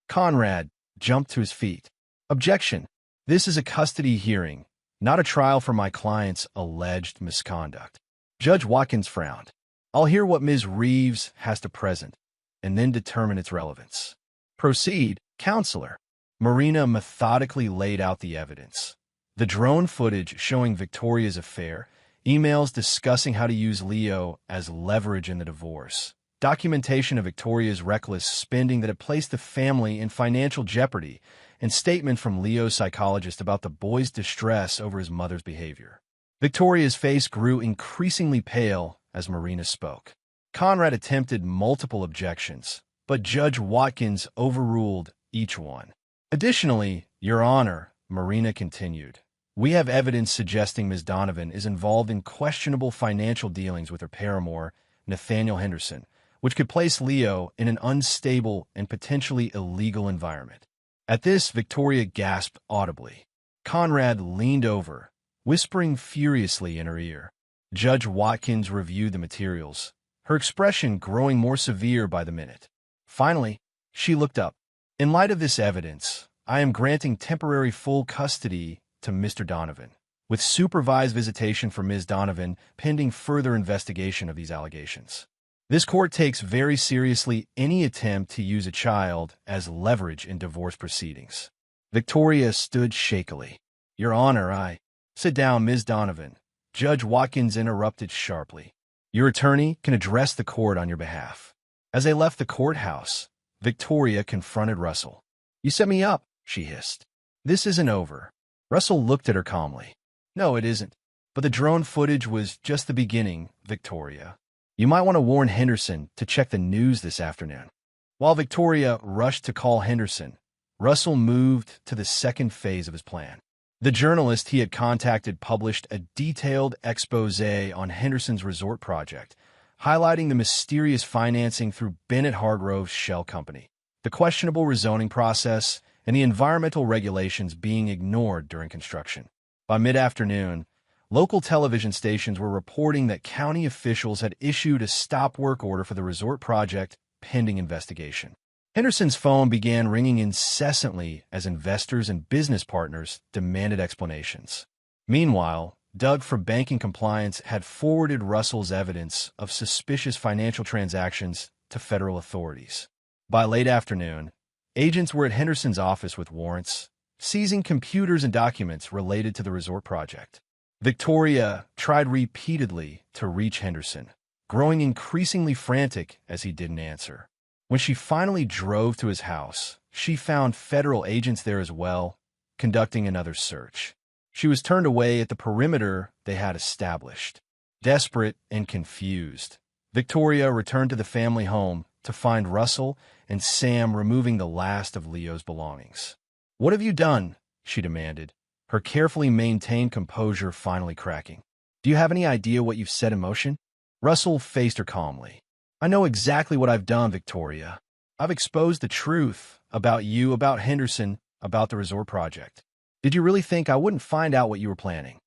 Conrad jumped to his feet. "Objection. This is a custody hearing, not a trial for my client's alleged misconduct." Judge Watkins frowned. "I'll hear what Ms. Reeves has to present, and then determine its relevance." "Proceed, Counselor." Marina methodically laid out the evidence. The drone footage showing Victoria's affair, emails discussing how to use Leo as leverage in the divorce, documentation of Victoria's reckless spending that had placed the family in financial jeopardy, and statement from Leo's psychologist about the boy's distress over his mother's behavior. Victoria's face grew increasingly pale as Marina spoke. Conrad attempted multiple objections, but Judge Watkins overruled each one. "Additionally, Your Honor," Marina continued, "we have evidence suggesting Ms. Donovan is involved in questionable financial dealings with her paramour, Nathaniel Henderson, which could place Leo in an unstable and potentially illegal environment." At this, Victoria gasped audibly. Conrad leaned over, whispering furiously in her ear. Judge Watkins reviewed the materials, her expression growing more severe by the minute. Finally, she looked up. "In light of this evidence, I am granting temporary full custody to Mr. Donovan, with supervised visitation for Ms. Donovan pending further investigation of these allegations. This court takes very seriously any attempt to use a child as leverage in divorce proceedings." Victoria stood shakily. "Your Honor, I—" "Sit down, Ms. Donovan." Judge Watkins interrupted sharply. "Your attorney can address the court on your behalf." As they left the courthouse, Victoria confronted Russell. "You set me up," she hissed. "This isn't over." Russell looked at her calmly. "No, it isn't. But the drone footage was just the beginning, Victoria. You might want to warn Henderson to check the news this afternoon." While Victoria rushed to call Henderson, Russell moved to the second phase of his plan. The journalist he had contacted published a detailed exposé on Henderson's resort project, highlighting the mysterious financing through Bennett Hargrove's shell company, the questionable rezoning process, and the environmental regulations being ignored during construction. By mid-afternoon, local television stations were reporting that county officials had issued a stop-work order for the resort project pending investigation. Henderson's phone began ringing incessantly as investors and business partners demanded explanations. Meanwhile, Doug from Banking Compliance had forwarded Russell's evidence of suspicious financial transactions to federal authorities. By late afternoon, agents were at Henderson's office with warrants, seizing computers and documents related to the resort project. Victoria tried repeatedly to reach Henderson, growing increasingly frantic as he didn't answer. When she finally drove to his house, she found federal agents there as well, conducting another search. She was turned away at the perimeter they had established. Desperate and confused, Victoria returned to the family home to find Russell and Sam removing the last of Leo's belongings. "What have you done?" she demanded, her carefully maintained composure finally cracking. "Do you have any idea what you've set in motion?" Russell faced her calmly. "I know exactly what I've done, Victoria. I've exposed the truth about you, about Henderson, about the resort project. Did you really think I wouldn't find out what you were planning?"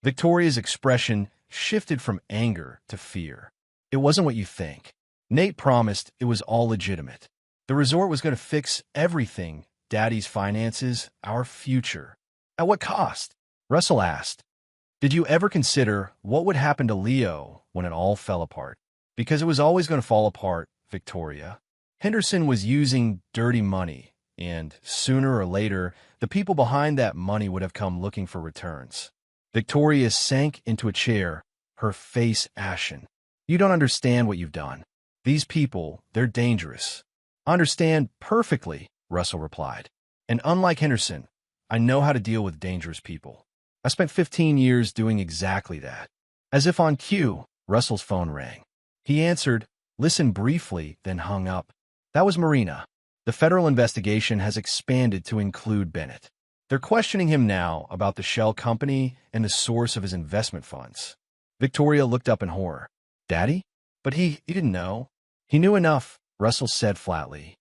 Victoria's expression shifted from anger to fear. "It wasn't what you think. Nate promised it was all legitimate. The resort was going to fix everything, Daddy's finances, our future." "At what cost?" Russell asked. "Did you ever consider what would happen to Leo when it all fell apart?" "Because it was always going to fall apart, Victoria. Henderson was using dirty money, and sooner or later, the people behind that money would have come looking for returns." Victoria sank into a chair, her face ashen. "You don't understand what you've done. These people, they're dangerous." "I understand perfectly," Russell replied. "And unlike Henderson, I know how to deal with dangerous people. I spent 15 years doing exactly that." As if on cue, Russell's phone rang. He answered, listened briefly, then hung up. That was Marina. "The federal investigation has expanded to include Bennett. They're questioning him now about the shell company and the source of his investment funds." Victoria looked up in horror. "Daddy? But he didn't know." "He knew enough," Russell said flatly.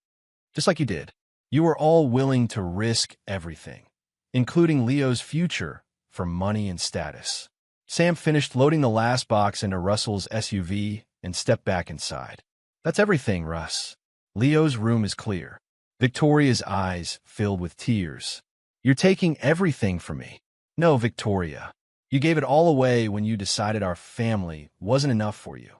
"Just like you did. You were all willing to risk everything, including Leo's future, for money and status." Sam finished loading the last box into Russell's SUV and stepped back inside. "That's everything, Russ. Leo's room is clear." Victoria's eyes filled with tears. "You're taking everything from me." "No, Victoria. You gave it all away when you decided our family wasn't enough for you."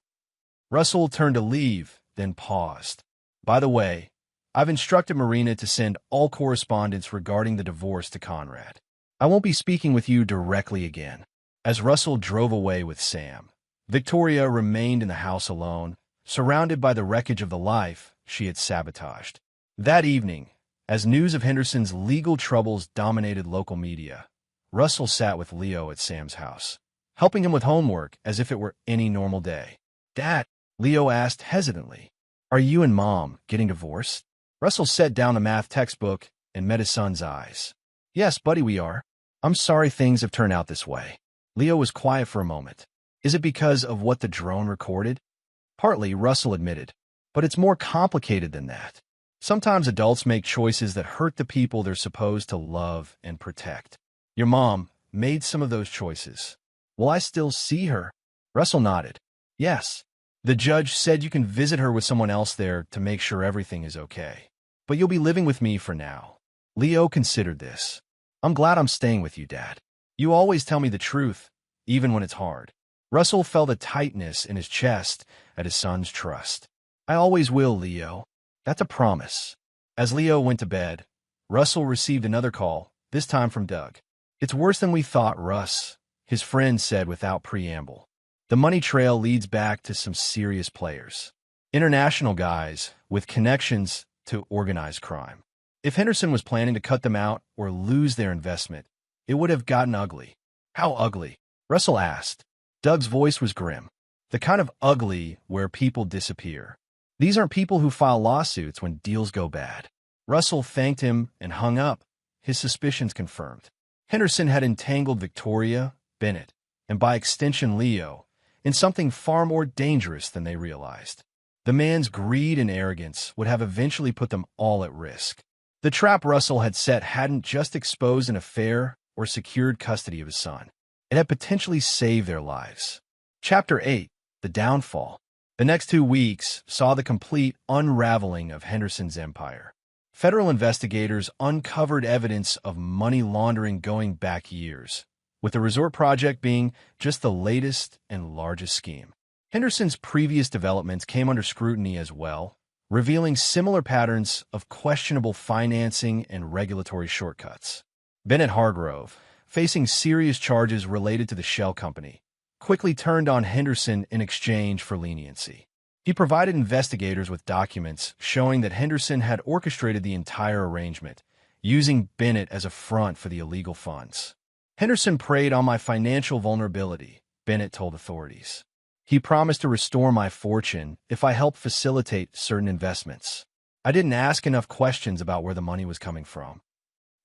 Russell turned to leave, then paused. "By the way, I've instructed Marina to send all correspondence regarding the divorce to Conrad. I won't be speaking with you directly again." As Russell drove away with Sam, Victoria remained in the house alone, surrounded by the wreckage of the life she had sabotaged. That evening, as news of Henderson's legal troubles dominated local media, Russell sat with Leo at Sam's house, helping him with homework as if it were any normal day. "Dad," Leo asked hesitantly, "are you and Mom getting divorced?" Russell set down the math textbook and met his son's eyes. "Yes, buddy, we are. I'm sorry things have turned out this way." Leo was quiet for a moment. "Is it because of what the drone recorded?" "Partly," Russell admitted. "But it's more complicated than that. Sometimes adults make choices that hurt the people they're supposed to love and protect. Your mom made some of those choices. Will I still see her?" Russell nodded. "Yes. The judge said you can visit her with someone else there to make sure everything is okay. But you'll be living with me for now." Leo considered this. "I'm glad I'm staying with you, Dad. You always tell me the truth, even when it's hard." Russell felt a tightness in his chest at his son's trust. "I always will, Leo. That's a promise." As Leo went to bed, Russell received another call, this time from Doug. "It's worse than we thought, Russ," his friend said without preamble. "The money trail leads back to some serious players. International guys with connections to organized crime. If Henderson was planning to cut them out or lose their investment, it would have gotten ugly." "How ugly?" Russell asked. Doug's voice was grim. "The kind of ugly where people disappear. These aren't people who file lawsuits when deals go bad." Russell thanked him and hung up, his suspicions confirmed. Henderson had entangled Victoria, Bennett, and by extension Leo, in something far more dangerous than they realized. The man's greed and arrogance would have eventually put them all at risk. The trap Russell had set hadn't just exposed an affair or secured custody of his son. It had potentially saved their lives. Chapter 8, The Downfall. The next 2 weeks saw the complete unraveling of Henderson's empire. Federal investigators uncovered evidence of money laundering going back years, with the resort project being just the latest and largest scheme. Henderson's previous developments came under scrutiny as well, revealing similar patterns of questionable financing and regulatory shortcuts. Bennett Hargrove, facing serious charges related to the shell company, quickly turned on Henderson in exchange for leniency. He provided investigators with documents showing that Henderson had orchestrated the entire arrangement, using Bennett as a front for the illegal funds. "Henderson preyed on my financial vulnerability," Bennett told authorities. "He promised to restore my fortune if I helped facilitate certain investments. I didn't ask enough questions about where the money was coming from."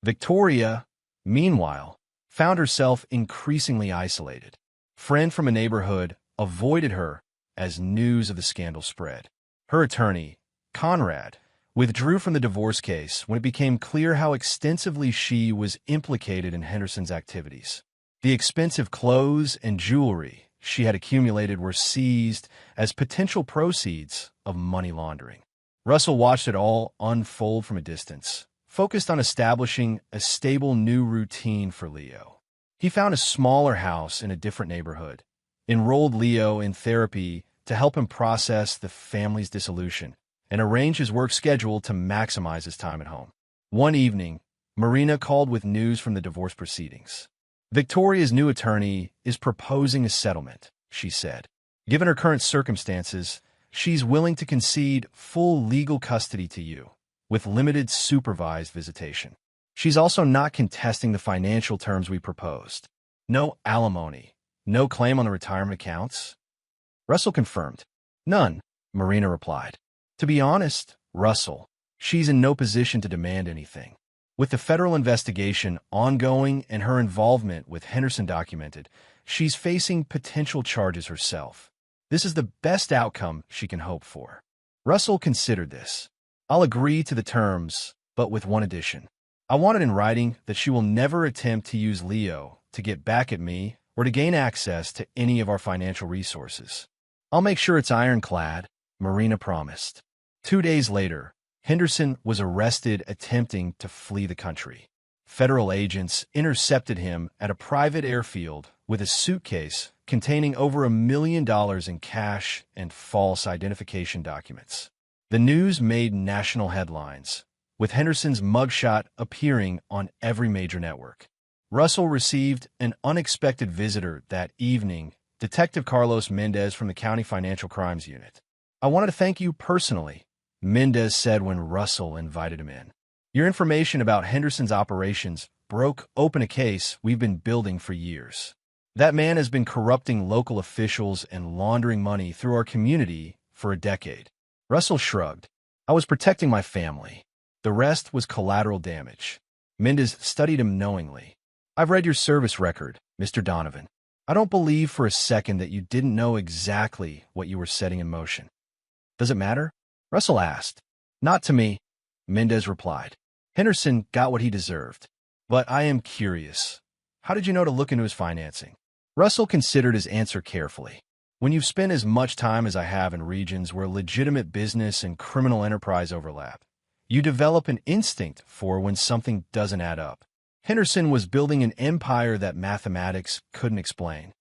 Victoria, meanwhile, found herself increasingly isolated. Friend from a neighborhood avoided her as news of the scandal spread. Her attorney, Conrad, withdrew from the divorce case when it became clear how extensively she was implicated in Henderson's activities. The expensive clothes and jewelry she had accumulated were seized as potential proceeds of money laundering. Russell watched it all unfold from a distance, focused on establishing a stable new routine for Leo. He found a smaller house in a different neighborhood, enrolled Leo in therapy to help him process the family's dissolution, and arranged his work schedule to maximize his time at home. One evening, Marina called with news from the divorce proceedings. Victoria's new attorney is proposing a settlement, she said. Given her current circumstances, she's willing to concede full legal custody to you, with limited supervised visitation. She's also not contesting the financial terms we proposed. No alimony, no claim on the retirement accounts. Russell confirmed. None, Marina replied. To be honest, Russell, she's in no position to demand anything. With the federal investigation ongoing and her involvement with Henderson documented, she's facing potential charges herself. This is the best outcome she can hope for. Russell considered this. I'll agree to the terms, but with one addition. I want it in writing that she will never attempt to use Leo to get back at me or to gain access to any of our financial resources. I'll make sure it's ironclad, Marina promised. 2 days later, Henderson was arrested attempting to flee the country. Federal agents intercepted him at a private airfield with a suitcase containing over $1 million in cash and false identification documents. The news made national headlines, with Henderson's mugshot appearing on every major network. Russell received an unexpected visitor that evening, Detective Carlos Mendez from the County Financial Crimes Unit. I wanted to thank you personally, Mendez said when Russell invited him in. Your information about Henderson's operations broke open a case we've been building for years. That man has been corrupting local officials and laundering money through our community for a decade. Russell shrugged. I was protecting my family. The rest was collateral damage. Mendez studied him knowingly. I've read your service record, Mr. Donovan. I don't believe for a second that you didn't know exactly what you were setting in motion. Does it matter? Russell asked. Not to me, Mendez replied. Henderson got what he deserved. But I am curious. How did you know to look into his financing? Russell considered his answer carefully. When you've spent as much time as I have in regions where legitimate business and criminal enterprise overlap, you develop an instinct for when something doesn't add up. Henderson was building an empire that mathematics couldn't explain.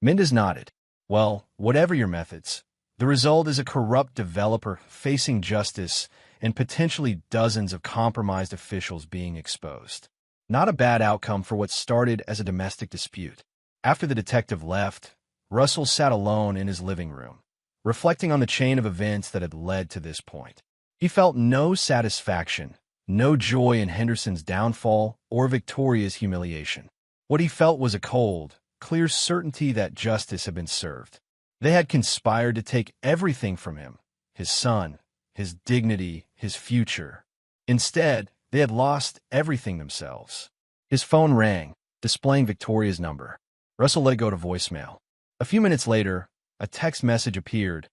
Mendez nodded. Well, whatever your methods, the result is a corrupt developer facing justice and potentially dozens of compromised officials being exposed. Not a bad outcome for what started as a domestic dispute. After the detective left, Russell sat alone in his living room, reflecting on the chain of events that had led to this point. He felt no satisfaction, no joy in Henderson's downfall or Victoria's humiliation. What he felt was a cold, clear certainty that justice had been served. They had conspired to take everything from him, his son, his dignity, his future. Instead, they had lost everything themselves. His phone rang, displaying Victoria's number. Russell let it go to voicemail. A few minutes later, a text message appeared.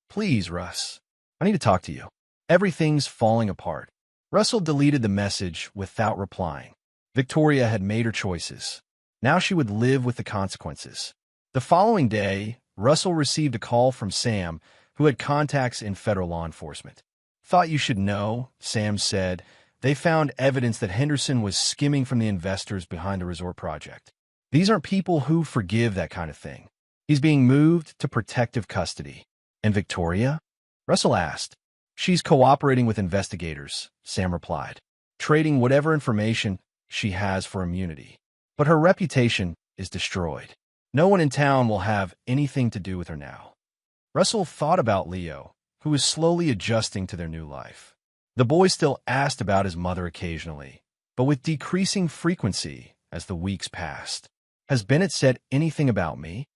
Please, Russ, I need to talk to you. Everything's falling apart. Russell deleted the message without replying. Victoria had made her choices. Now she would live with the consequences. The following day, Russell received a call from Sam, who had contacts in federal law enforcement. Thought you should know, Sam said. They found evidence that Henderson was skimming from the investors behind the resort project. These aren't people who forgive that kind of thing. He's being moved to protective custody. And Victoria? Russell asked. She's cooperating with investigators, Sam replied, trading whatever information she has for immunity. But her reputation is destroyed. No one in town will have anything to do with her now. Russell thought about Leo, who was slowly adjusting to their new life. The boy still asked about his mother occasionally, but with decreasing frequency as the weeks passed. Has Bennett said anything about me?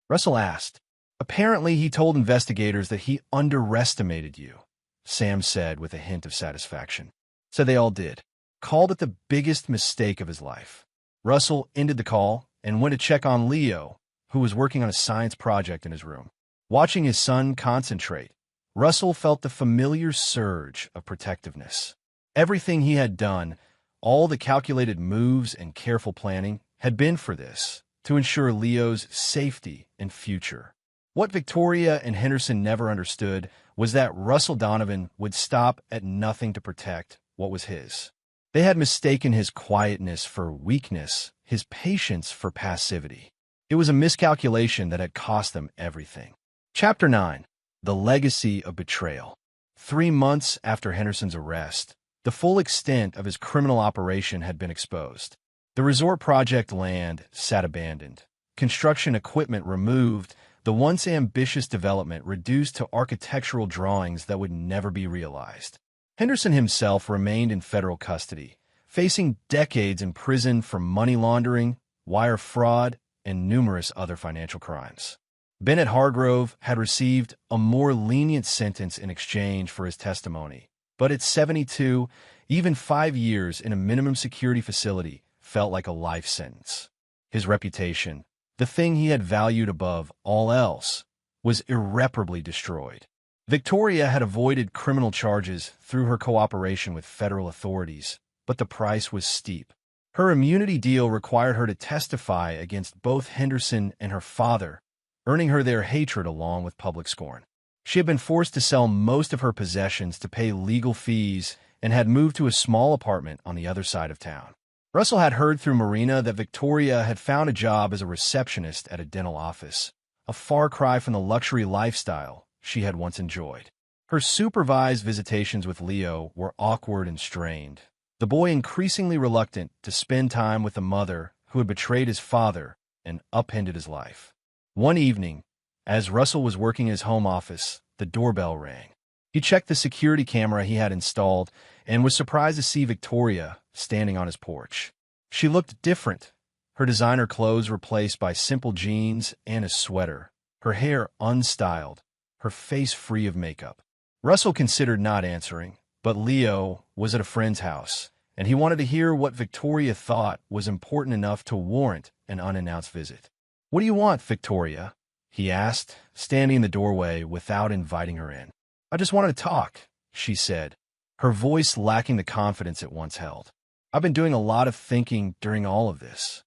Russell asked. Apparently, he told investigators that he underestimated you, Sam said with a hint of satisfaction. So they all did. Called it the biggest mistake of his life. Russell ended the call and went to check on Leo, who was working on a science project in his room. Watching his son concentrate, Russell felt the familiar surge of protectiveness. Everything he had done, all the calculated moves and careful planning, had been for this, to ensure Leo's safety and future. What Victoria and Henderson never understood was that Russell Donovan would stop at nothing to protect what was his. They had mistaken his quietness for weakness, his patience for passivity. It was a miscalculation that had cost them everything. Chapter 9. The Legacy of Betrayal. 3 months after Henderson's arrest, the full extent of his criminal operation had been exposed. The resort project land sat abandoned, construction equipment removed, the once ambitious development reduced to architectural drawings that would never be realized. Henderson himself remained in federal custody, facing decades in prison for money laundering, wire fraud, and numerous other financial crimes. Bennett Hargrove had received a more lenient sentence in exchange for his testimony, but at 72, even 5 years in a minimum security facility felt like a life sentence. His reputation, the thing he had valued above all else, was irreparably destroyed. Victoria had avoided criminal charges through her cooperation with federal authorities, but the price was steep. Her immunity deal required her to testify against both Henderson and her father, earning her their hatred along with public scorn. She had been forced to sell most of her possessions to pay legal fees and had moved to a small apartment on the other side of town. Russell had heard through Marina that Victoria had found a job as a receptionist at a dental office, a far cry from the luxury lifestyle she had once enjoyed. Her supervised visitations with Leo were awkward and strained, the boy increasingly reluctant to spend time with the mother who had betrayed his father and upended his life. One evening, as Russell was working in his home office, the doorbell rang. He checked the security camera he had installed and was surprised to see Victoria standing on his porch. She looked different, her designer clothes replaced by simple jeans and a sweater, her hair unstyled, her face free of makeup. Russell considered not answering, but Leo was at a friend's house, and he wanted to hear what Victoria thought was important enough to warrant an unannounced visit. "What do you want, Victoria?" he asked, standing in the doorway without inviting her in. "I just wanted to talk," she said, her voice lacking the confidence it once held. "I've been doing a lot of thinking during all of this."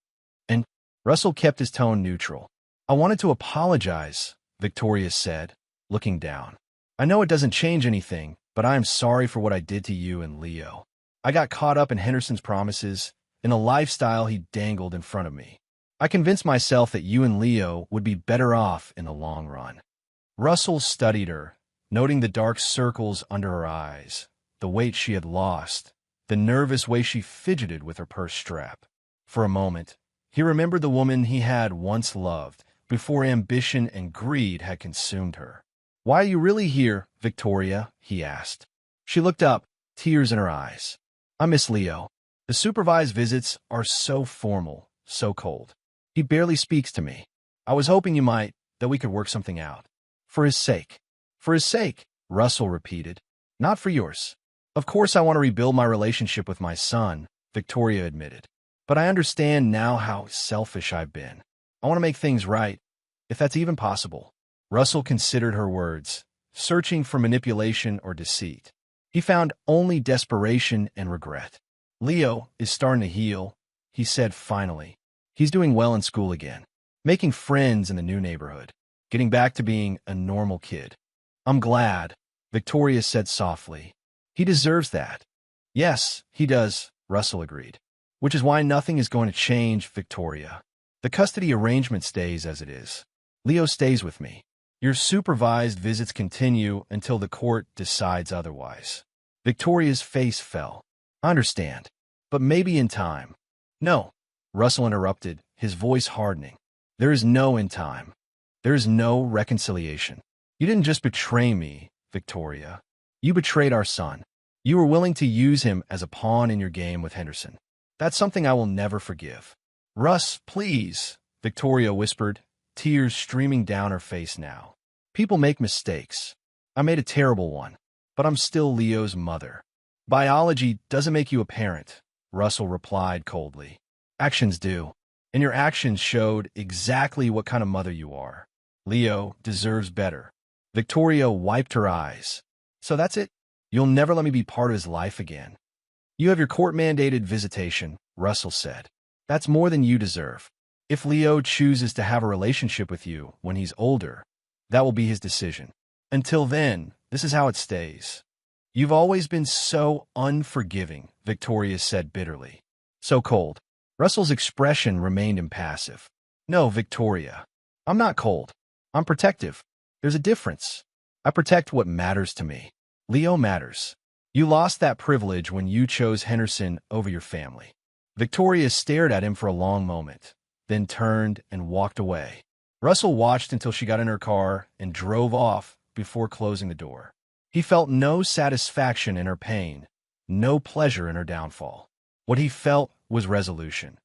And Russell kept his tone neutral. "I wanted to apologize," Victoria said, looking down. "I know it doesn't change anything, but I am sorry for what I did to you and Leo. I got caught up in Henderson's promises, in the lifestyle he dangled in front of me. I convinced myself that you and Leo would be better off in the long run." Russell studied her, noting the dark circles under her eyes, the weight she had lost, the nervous way she fidgeted with her purse strap. For a moment, he remembered the woman he had once loved, before ambition and greed had consumed her. "Why are you really here, Victoria?" he asked. She looked up, tears in her eyes. "I miss Leo. The supervised visits are so formal, so cold. He barely speaks to me. I was hoping that we could work something out. For his sake." "For his sake," Russell repeated. "Not for yours." "Of course I want to rebuild my relationship with my son," Victoria admitted. "But I understand now how selfish I've been. I want to make things right, if that's even possible." Russell considered her words, searching for manipulation or deceit. He found only desperation and regret. "Leo is starting to heal," he said finally. "He's doing well in school again, making friends in the new neighborhood, getting back to being a normal kid." "I'm glad," Victoria said softly. "He deserves that." "Yes, he does," Russell agreed. "Which is why nothing is going to change, Victoria. The custody arrangement stays as it is. Leo stays with me. Your supervised visits continue until the court decides otherwise." Victoria's face fell. "I understand, but maybe in time." "No," Russell interrupted, his voice hardening. "There is no in time. There is no reconciliation. You didn't just betray me, Victoria. You betrayed our son. You were willing to use him as a pawn in your game with Henderson. That's something I will never forgive." "Russ, please," Victoria whispered, tears streaming down her face now. "People make mistakes. I made a terrible one, but I'm still Leo's mother." "Biology doesn't make you a parent," Russell replied coldly. "Actions do, and your actions showed exactly what kind of mother you are. Leo deserves better." Victoria wiped her eyes. So that's it? You'll never let me be part of his life again. You have your court-mandated visitation, Russell said. That's more than you deserve. If Leo chooses to have a relationship with you when he's older, that will be his decision. Until then, this is how it stays. You've always been so unforgiving, Victoria said bitterly. So cold. Russell's expression remained impassive. No, Victoria. I'm not cold. I'm protective. There's a difference. I protect what matters to me. Leo matters. You lost that privilege when you chose Henderson over your family. Victoria stared at him for a long moment, then turned and walked away. Russell watched until she got in her car and drove off before closing the door. He felt no satisfaction in her pain, no pleasure in her downfall. What he felt was resolution,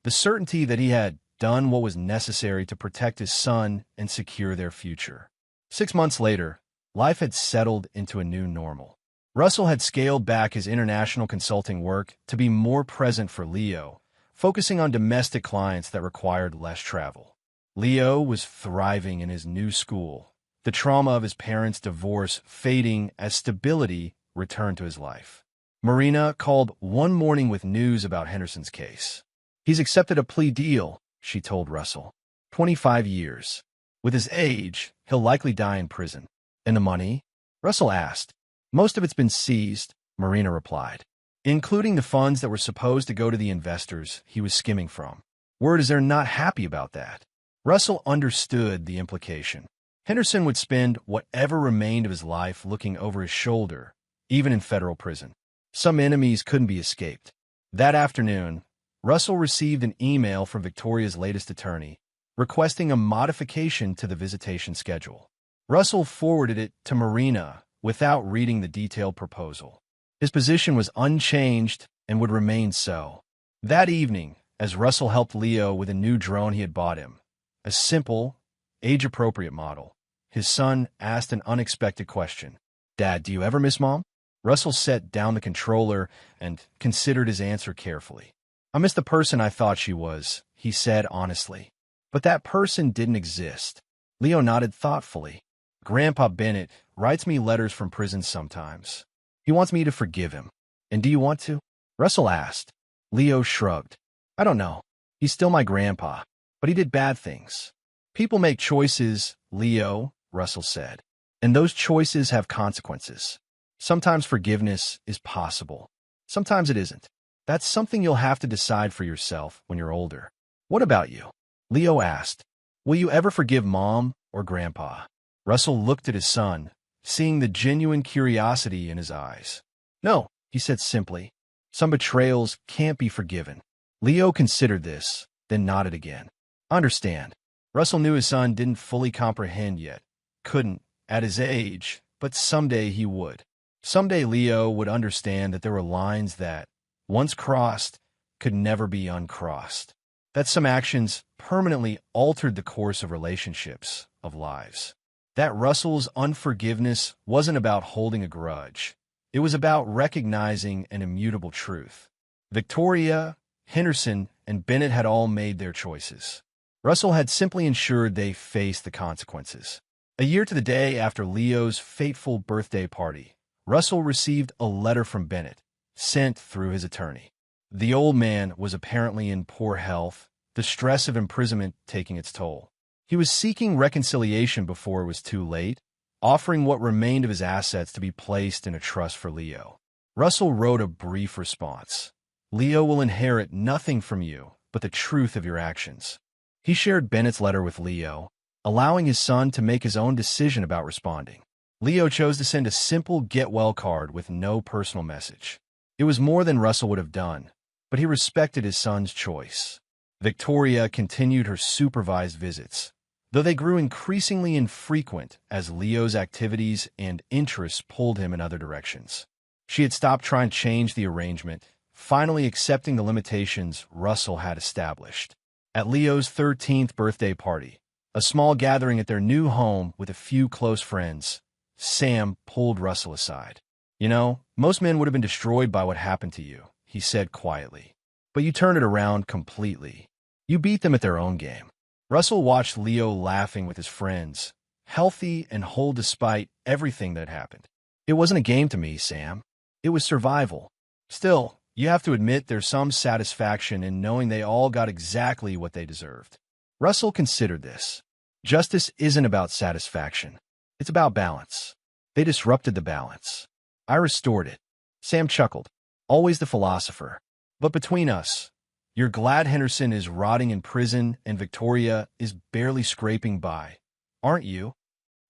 the certainty that he had done what was necessary to protect his son and secure their future. 6 months later, life had settled into a new normal. Russell had scaled back his international consulting work to be more present for Leo, focusing on domestic clients that required less travel. Leo was thriving in his new school, the trauma of his parents' divorce fading as stability returned to his life. Marina called one morning with news about Henderson's case. He's accepted a plea deal, she told Russell. 25 years. With his age, he'll likely die in prison. And the money? Russell asked. Most of it's been seized, Marina replied, including the funds that were supposed to go to the investors he was skimming from. Word is they're not happy about that. Russell understood the implication. Henderson would spend whatever remained of his life looking over his shoulder, even in federal prison. Some enemies couldn't be escaped. That afternoon, Russell received an email from Victoria's latest attorney, requesting a modification to the visitation schedule. Russell forwarded it to Marina without reading the detailed proposal. His position was unchanged and would remain so. That evening, as Russell helped Leo with a new drone he had bought him, a simple, age-appropriate model, his son asked an unexpected question. Dad, do you ever miss Mom? Russell set down the controller and considered his answer carefully. I miss the person I thought she was, he said honestly. But that person didn't exist. Leo nodded thoughtfully. Grandpa Bennett writes me letters from prison sometimes. He wants me to forgive him. And do you want to? Russell asked. Leo shrugged. I don't know. He's still my grandpa, but he did bad things. People make choices, Leo, Russell said. And those choices have consequences. Sometimes forgiveness is possible. Sometimes it isn't. That's something you'll have to decide for yourself when you're older. What about you? Leo asked. Will you ever forgive Mom or Grandpa? Russell looked at his son, seeing the genuine curiosity in his eyes. No, he said simply. Some betrayals can't be forgiven. Leo considered this, then nodded again. Understand. Russell knew his son didn't fully comprehend yet. Couldn't, at his age, but someday he would. Someday Leo would understand that there were lines that, once crossed, could never be uncrossed. That some actions permanently altered the course of relationships, of lives. That Russell's unforgiveness wasn't about holding a grudge. It was about recognizing an immutable truth. Victoria, Henderson, and Bennett had all made their choices. Russell had simply ensured they faced the consequences. A year to the day after Leo's fateful birthday party, Russell received a letter from Bennett, sent through his attorney. The old man was apparently in poor health, the stress of imprisonment taking its toll. He was seeking reconciliation before it was too late, offering what remained of his assets to be placed in a trust for Leo. Russell wrote a brief response. Leo will inherit nothing from you but the truth of your actions. He shared Bennett's letter with Leo, allowing his son to make his own decision about responding. Leo chose to send a simple get-well card with no personal message. It was more than Russell would have done, but he respected his son's choice. Victoria continued her supervised visits, though they grew increasingly infrequent as Leo's activities and interests pulled him in other directions. She had stopped trying to change the arrangement, finally accepting the limitations Russell had established. At Leo's 13th birthday party, a small gathering at their new home with a few close friends, Sam pulled Russell aside. You know, most men would have been destroyed by what happened to you, he said quietly. But you turned it around completely. You beat them at their own game. Russell watched Leo laughing with his friends, healthy and whole despite everything that happened. It wasn't a game to me, Sam. It was survival. Still, you have to admit there's some satisfaction in knowing they all got exactly what they deserved. Russell considered this. Justice isn't about satisfaction. It's about balance. They disrupted the balance. I restored it. Sam chuckled. Always the philosopher. But between us, you're glad Henderson is rotting in prison and Victoria is barely scraping by, aren't you?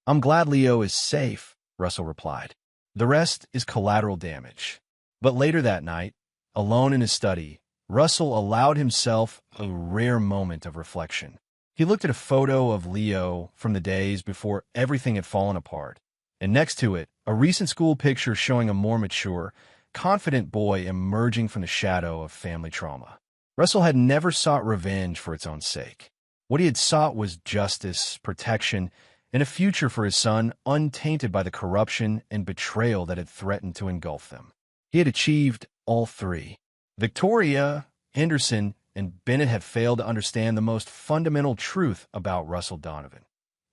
I'm glad Leo is safe, Russell replied. The rest is collateral damage. But later that night, alone in his study, Russell allowed himself a rare moment of reflection. He looked at a photo of Leo from the days before everything had fallen apart, and next to it, a recent school picture showing a more mature, confident boy emerging from the shadow of family trauma. Russell had never sought revenge for its own sake. What he had sought was justice, protection, and a future for his son untainted by the corruption and betrayal that had threatened to engulf them. He had achieved all three. Victoria, Henderson, and Bennett had failed to understand the most fundamental truth about Russell Donovan.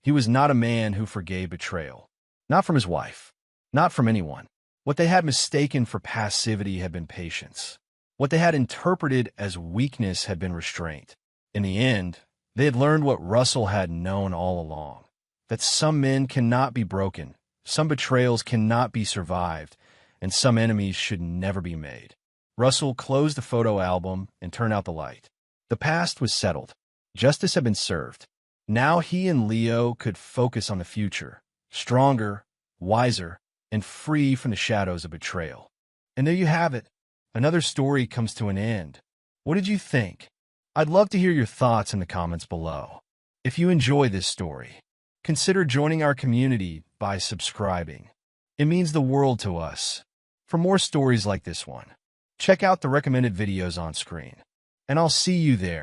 He was not a man who forgave betrayal. Not from his wife. Not from anyone. What they had mistaken for passivity had been patience. What they had interpreted as weakness had been restraint. In the end, they had learned what Russell had known all along. That some men cannot be broken, some betrayals cannot be survived, and some enemies should never be made. Russell closed the photo album and turned out the light. The past was settled. Justice had been served. Now he and Leo could focus on the future, stronger, wiser, and free from the shadows of betrayal. And there you have it. Another story comes to an end. What did you think? I'd love to hear your thoughts in the comments below. If you enjoy this story, consider joining our community by subscribing. It means the world to us. For more stories like this one, check out the recommended videos on screen, and I'll see you there.